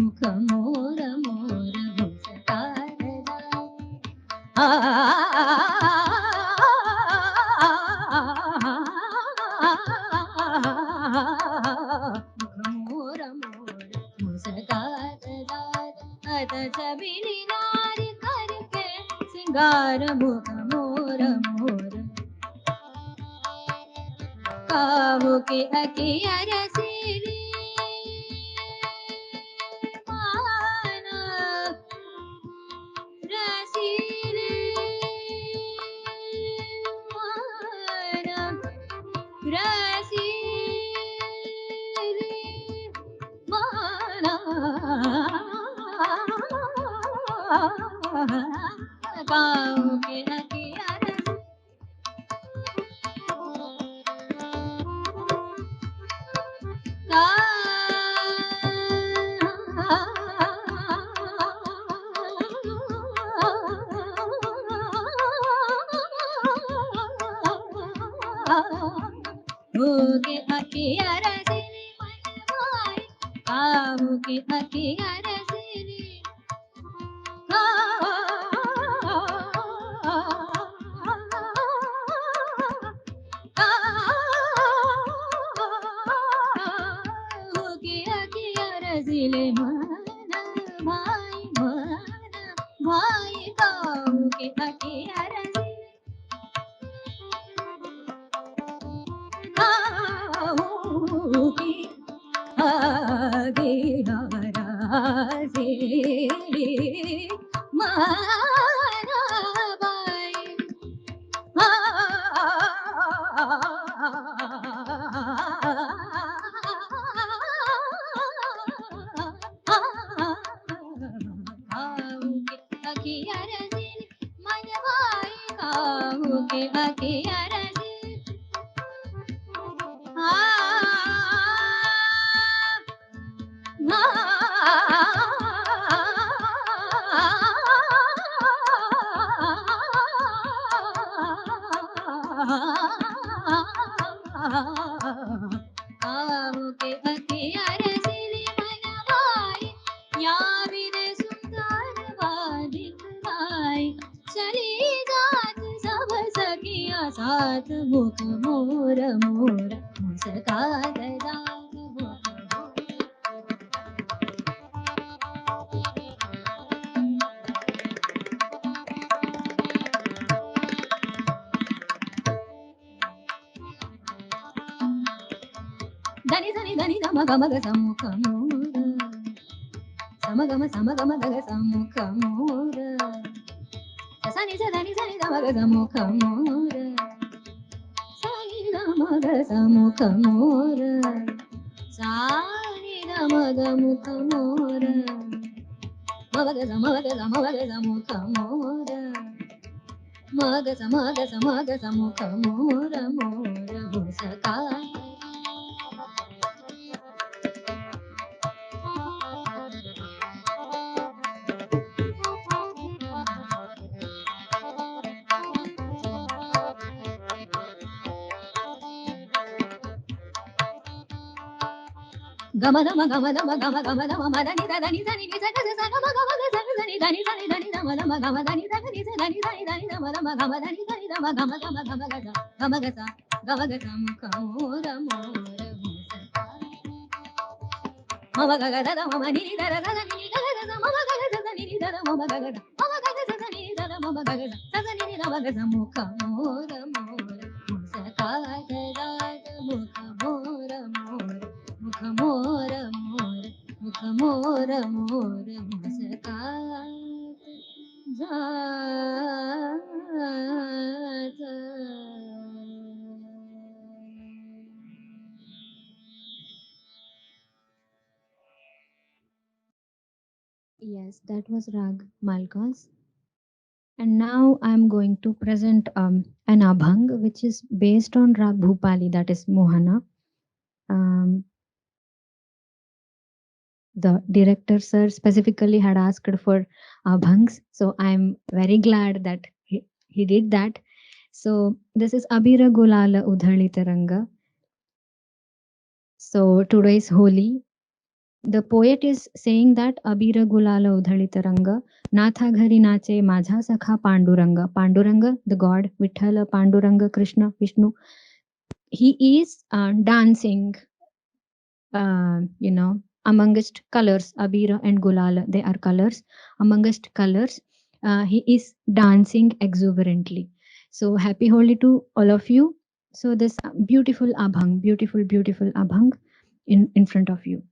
मुख मोर मोर मुस्कानदार मोर मोर मुस्कानदार अत छबिनी नारी करके सिंगार मुख मोर मोर काहू के अकिया रसीली माना रसीली माना रसीली माना काहू के अकिया के अकिया रसीली मनवाई काहू के अकिया रसीली रसीले मन भाई काहू के अकिया रसीले काहू की आगे रसीली माना बाई अकिया रसीली मनवाई काहू के अकिया रसीली काहू के अकिया रसीली मनवाई या विदे सुंदर वादिक गाय चली जात सब सखिया साथ मुख मोर मोर मुस्कानदार मुख धनी धनी धनी गम गम ग समुख मोर समगम समगम ग समुख मोर सनि स धनि सनि गम ग समुख मोर सनि गम ग समुख मोर सानि गम ग मुख मोर मग ग समग समुख मोर मग समग समुख मोर मोर मुस्कान गम गम गम गम गम गम गम मदनि दनि दनि नि सग स गम गम ग सग दनि दनि दनि दनि दम दम गम दनि दग नि स दनि दनि दनि दम दम गम दनि दनि दम गम गम गम ग स गम ग स मुख मोर मोर मम ग ग द मम नि नि द द द नि ग ग स मम ग ग स नि नि द द मम ग ग स मम ग ग स नि नि द द मम ग ग स स नि नि दम ग स मुख मोर मोर मुस्कानदार मुख मोर मोर मुख मोर मोर मुख मोर मोर मुस्कान जात Yes, that was Rag Malkas. And now I'm going to present an abhang which is based on Rag Bhupali, that is Mohana. The director sir specifically had asked for abhangs, so I'm very glad that he did that. So this is Abhira Gulala Udhali Taranga. So today is Holi, The poet is saying that Abira Gulala Udhalita Ranga, Natha Ghari Nache Majha Sakha Panduranga. Panduranga, the god, Vithala, Panduranga, Krishna, Vishnu. He is dancing, amongst colors. Abira and Gulala, they are colors. Amongst colors, he is dancing exuberantly. So happy Holi to all of you. So this beautiful abhang, beautiful, beautiful abhang in front of you.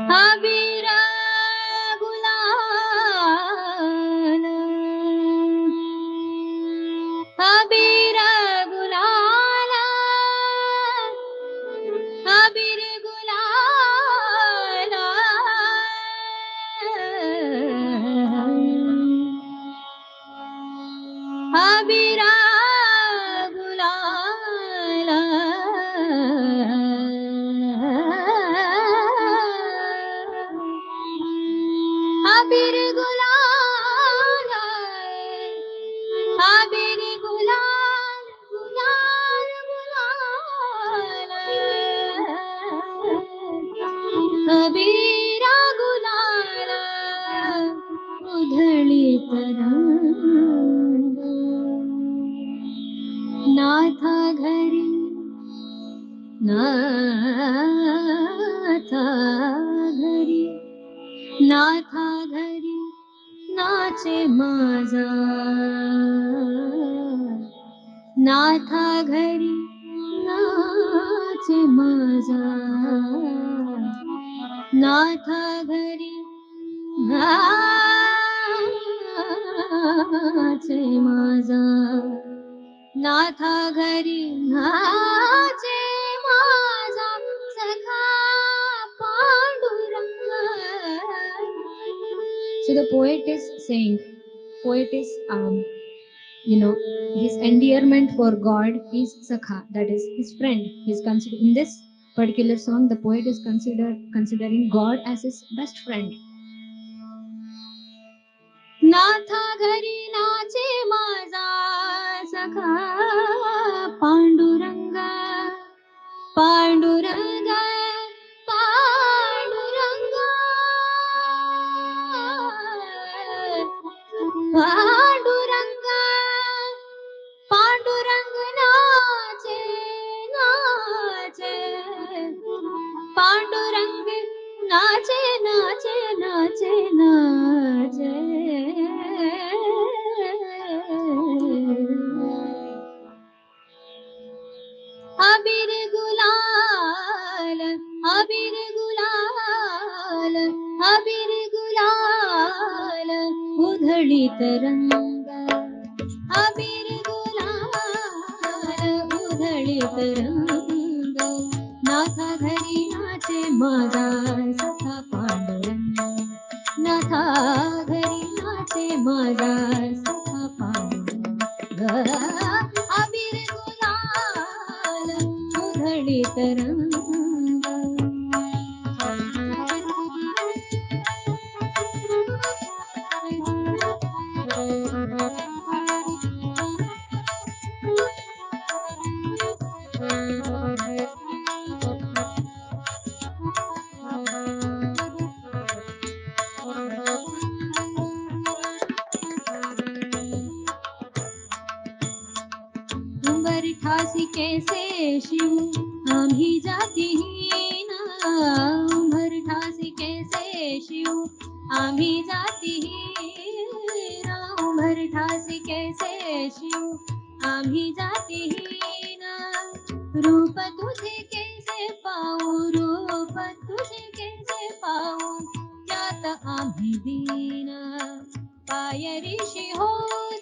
Abira Gulala, Abira Gulala, Abira Gulala, Abira Gulala. Abir Gulal, Abir Gulal, Gulal, Gulal. Abira Gulal, udhali tarang. Natha ghari, Natha ghari. नाथा घरी नाचे माझा नाथा घरी नाचे माझा नाथा घरी नाचे माझा नाथा घरी नाचे माझा सखा Pandurang. So the poet is saying, his endearment for God is Sakha, that is his friend. He's considered in this particular song, the poet is considering God as his best friend. नाथा घरी नाचे माझा सखा पांडुरंग पांडुरंग पांडुरंग पांडुरंग पांडुरंग नाचे नाचे पांडुरंग नाचे नाचे नाचे नाचे. अबीर गुलाल अबीर गुलाल अबीर गुलाल उधळीत रंग अबीर गुलाल उधळीत रंग. नाथा घरी नाचे माझा सखा पांडुरंग नाथा घरी नाचे माझा सखा पांडुरंग. अबीर गुलाल उधळीत रंग. ठासी कैसे शिव आम्ही जातीहीन उंबर ठासी कैसे शिव आम्ही जातीहीन उंबर ठासी कैसे शिव आम्ही जातीहीन रूप तुझे कैसे पाहू रूप तुझे कैसे पाहू त्यात आम्ही दीन पाय ऋषी हो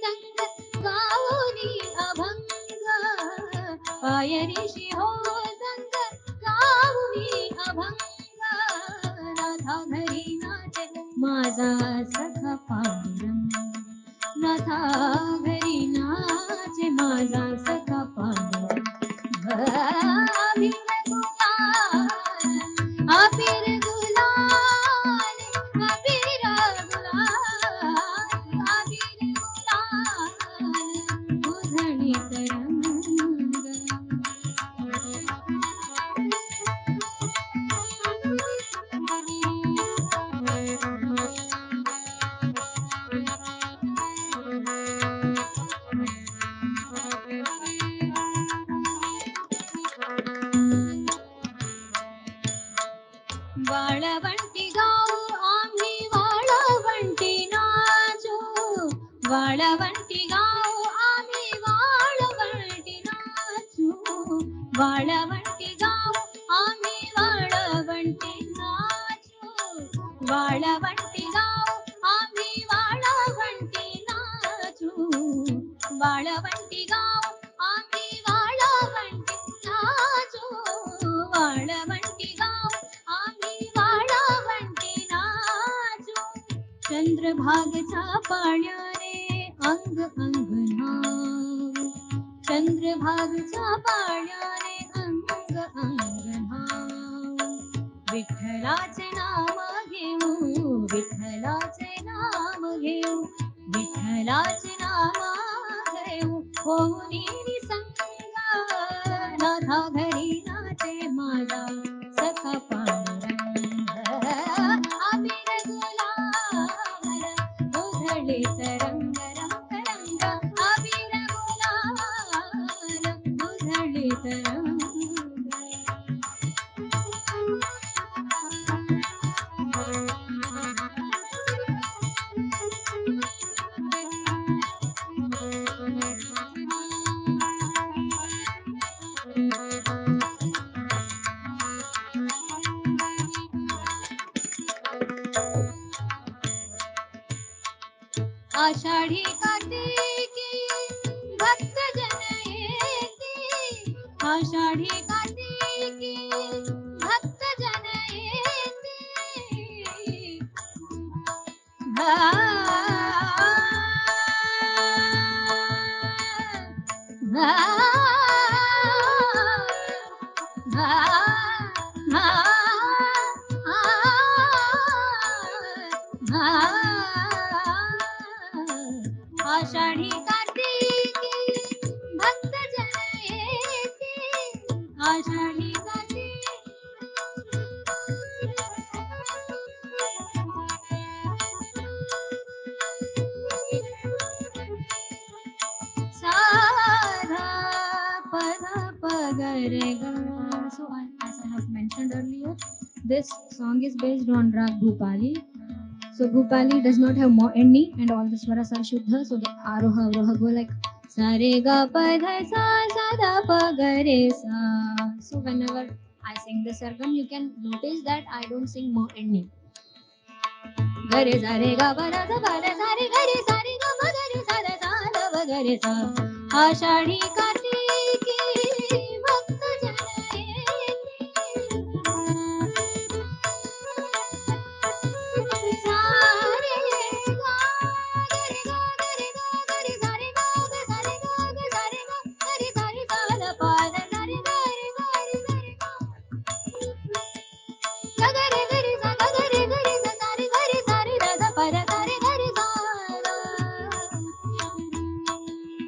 दंग गाऊनी अभंग पाय ऋषी हो दंग गाऊनी अभंग राधा घरी नाचे माझा सखा पांडुरंग राधा घरी नाचे माझा सखा पांडुरंग अबीर गुलाल अबीर गुलाल अबीर गुलाल अबीर गुलाल उधळी तरंग वाळवंटी गाऊ आम्ही वाळवंटी नाचू वाळवंटी गाऊ आम्ही वाळवंटी नाचू वाळवंटी गाऊ आम्ही वाळवंटी नाचू वाळवंटी गाऊ आम्ही वाळवंटी नाचू वाळवंटी गाऊ आम्ही वाळवंटी नाचू वाळवंटी गाऊ आम्ही वाळवंटी नाचू चंद्रभागेच्या पाण्याने अंग अंग न्हाऊ चंद्रभागेच्या पाण्याने अंग अंग न्हाऊ विठ्ठलाचे नाम घेऊ विठ्ठलाचे नाम घेऊ विठ्ठलाचे नाम घेऊ होऊनी निसंग राधा घरी नाचे माझा सखा पांडुरंग अबीर गुलाल उधळे तरंग रंग रंग अबीर गुलाल उधळे तरंग आषाढी कार्तिकी भक्त जन येती आषाढी कार्तिकी भक्त जन येती आषाढी कार्तिकी भक्त जन येती आषाढी कार्तिकी साधा pada pagare ga. So as I have mentioned earlier, this song is based on Rag Bhupali. So Bhupali does not have mo and ni, and all the swaras are shuddha. So the aroha avroha go like sa re ga pa dha sa sa da pa ga re sa. So whenever I sing the sargam, you can notice that I don't sing mo and ni. Ga re sa re ga pa da sa pa da sa re ga re sa re ga pa ga re sa da sa da pa ga re sa. Ashadhi Kartiki भक्त जन येती सारे गा गरे गा गरे गा गरे सारे गा ग सारे गा ग सारे गा गरे सारे गा द पा द सारे गा रे गा रे गरे गा गरे गरे सा गा गरे गरे सा सारे गरे सारे दा द पा द सारे गरे गा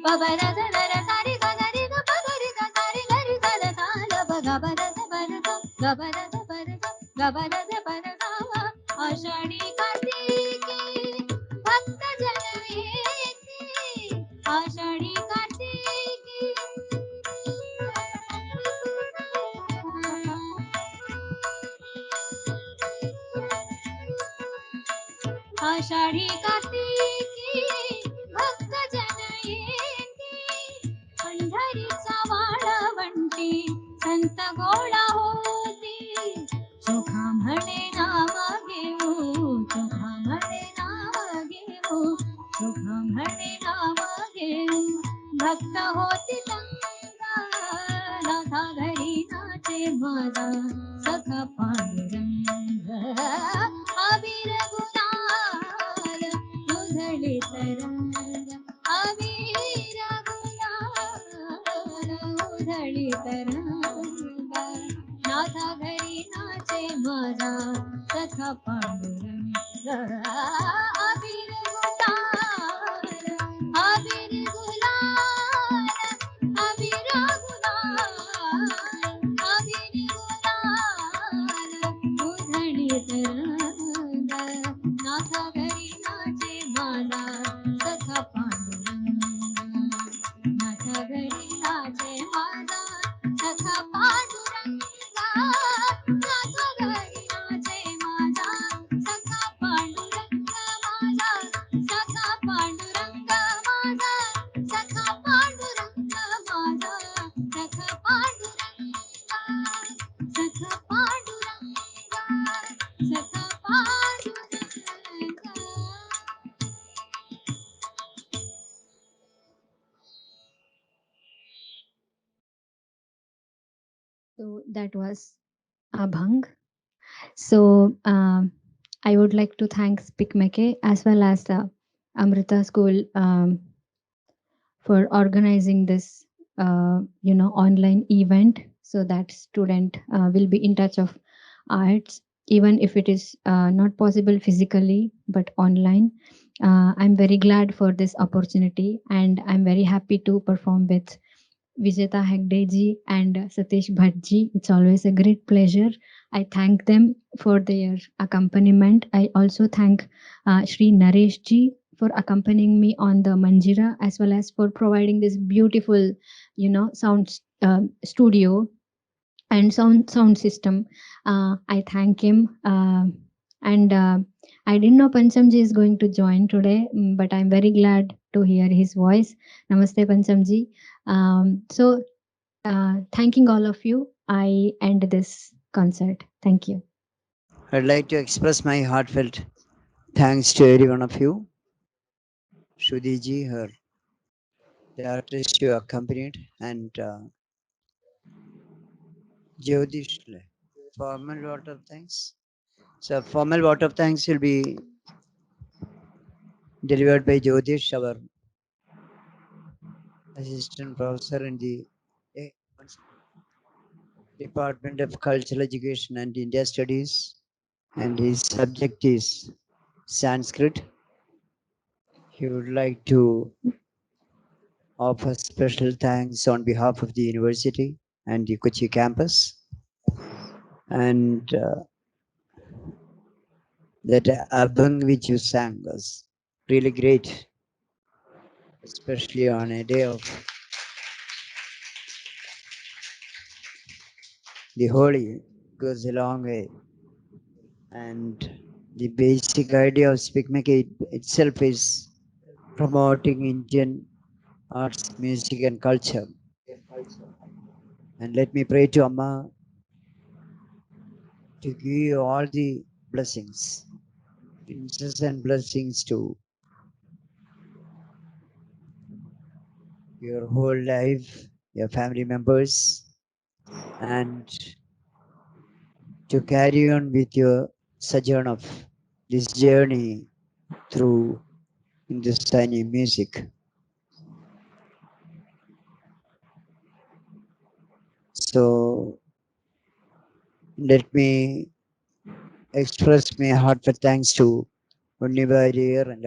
pa ba da da da da sa re ga ga re ga pa ga re ga sa re ga re sa da sa da pa ga ba da da pa da sa ga ba da da pa da sa ga ba da da pa da sa Ashadhi Kartiki भक्त जन येती आषाढी कार्तिकी आषाढी कार्तिकी भक्त जन येती पंढरीचा वाळवंटी संत गोळा होती चोखा म्हणे नाव घेऊ चोखा म्हणे नाव घेऊ चोखा म्हणे नाव घेऊ भक्त होती गंगा राधा घरी नाचे माझा सखा पांडुरंग अबीर गुलाल उधळीत रंग अबीर गुलाल उधळीत रंग नाथा घरी नाचे माझा सखा पांडुरंग अबीर गुलाल अबीर गुलाल अबीर गुलाल अबीर गुलाल उधळीत रंग नाथा घरी नाचे माझा सखा पांडुरंग नाथा घरी नाचे माझा सखा पांडुरंग नाथा घरी नाचे माझा सखा पांडुरंग माझा सखा पांडुरंग माझा सखा पांडुरंग माझा सखा पांडुरंग सखा पांडुरंग सखा Pandurang. So that was Abhang. So I would like to thank SpeakMake as well as the Amrita School for organizing this, online event so that student will be in touch of arts, even if it is not possible physically but online. I'm very glad for this opportunity, and I'm very happy to perform with Vijeta Hegdeji and Satish Bhattji. It's always a great pleasure. I thank them for their accompaniment. I also thank Shri Nareshji for accompanying me on the Manjira, as well as for providing this beautiful, sound studio and sound system. I thank him. And I didn't know Panchamji is going to join today, but I'm very glad to hear his voice. Namaste, Panchamji. So, thanking all of you, I end this concert. Thank you. I'd like to express my heartfelt thanks to every one of you. Shruti ji, her, the artist you accompanied, and Jyotish, formal vote of thanks. So, formal vote of thanks will be delivered by Jyotish, our assistant professor in the Department of Cultural Education and India Studies, and his subject is Sanskrit. He would like to offer special thanks on behalf of the university and the Kochi campus. And that Abhang which you sang was really great, especially on a day of the Holi. Goes a long way. And the basic idea of SpeakMake itself is promoting Indian arts, music, and culture. And let me pray to Amma to give you all the blessings, incessant blessings to your whole life, your family members, and to carry on with your sojourn of this journey through Hindustani music. So let me express my heartfelt thanks to Unnivariyar and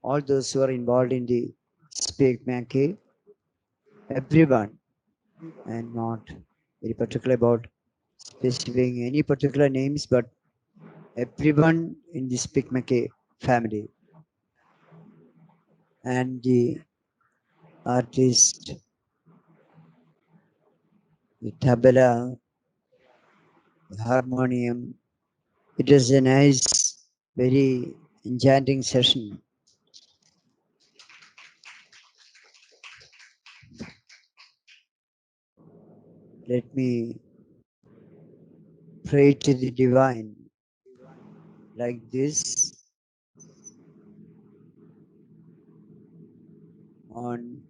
all those who are involved in the SpeakMake, everyone, and not very particular about specifying any particular names, but everyone in the SpeakMake family and the artist, the tabla, the harmonium. It is a nice, very enchanting session. Let me pray to the divine like this on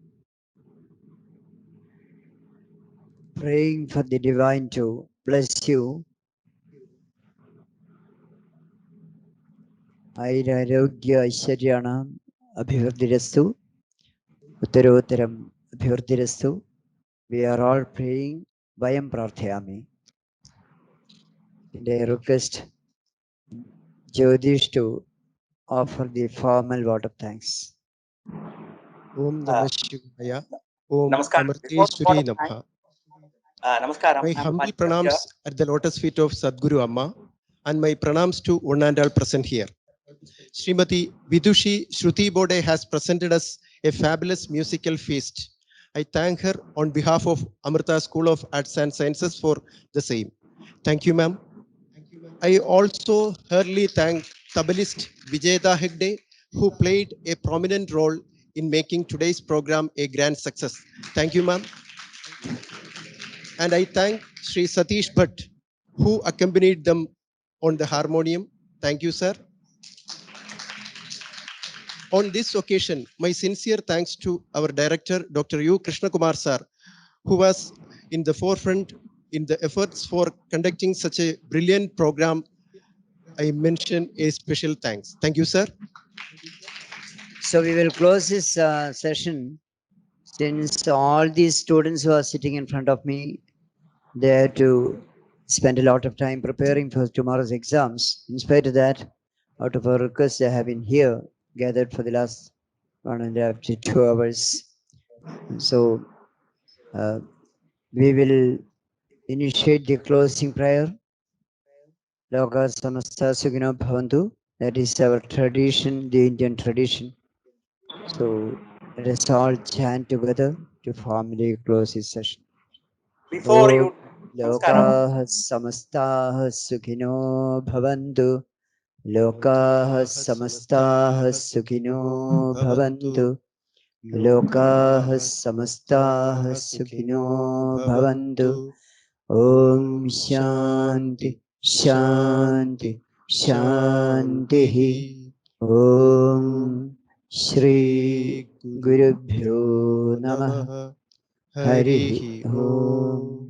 praying for the divine to bless you. Airarogya Aishwaryanam Abhivardirastu Uttarottaram Abhivardirastu. We are all praying Vayam Prarthayami. And I request Jyotish to offer the formal vote of thanks. Om Namah Shivaya. Om Namaskaram. Amarteshwari Namaha. Namaskaram. My humble pranams at the lotus feet of Sadguru Amma and my pranams to one and all present here. Srimati Vidushi Shruti Bode has presented us a fabulous musical feast. I thank her on behalf of Amrita School of Arts and Sciences for the same. Thank you, ma'am. I also heartily thank tableist Vijayda Hegde, who played a prominent role in making today's program a grand success. Thank you, ma'am. And I thank Sri Satish Bhatt, who accompanied them on the harmonium. Thank you, sir. On this occasion, my sincere thanks to our director, Dr. U. Krishna Kumar sir, who was in the forefront in the efforts for conducting such a brilliant program. I mention a special thanks. Thank you, sir. So we will close this session since all these students who are sitting in front of me, they have to spend a lot of time preparing for tomorrow's exams. In spite of that, out of our request, they have been here, gathered for the last 1.5 to 2 hours. So we will initiate the closing prayer. Loka Samasta Sukhino Bhavantu. That is our tradition, the Indian tradition. So let us all chant together to formally close this session. Before you, Loka Samasta Sukhino Bhavantu. Loka Samasta Sukhino Bhavantu. Loka Samasta Sukhino Bhavantu. Om Shanti Shanti Shanti. Om Shri Gurubhyo Namaha. Hari Om.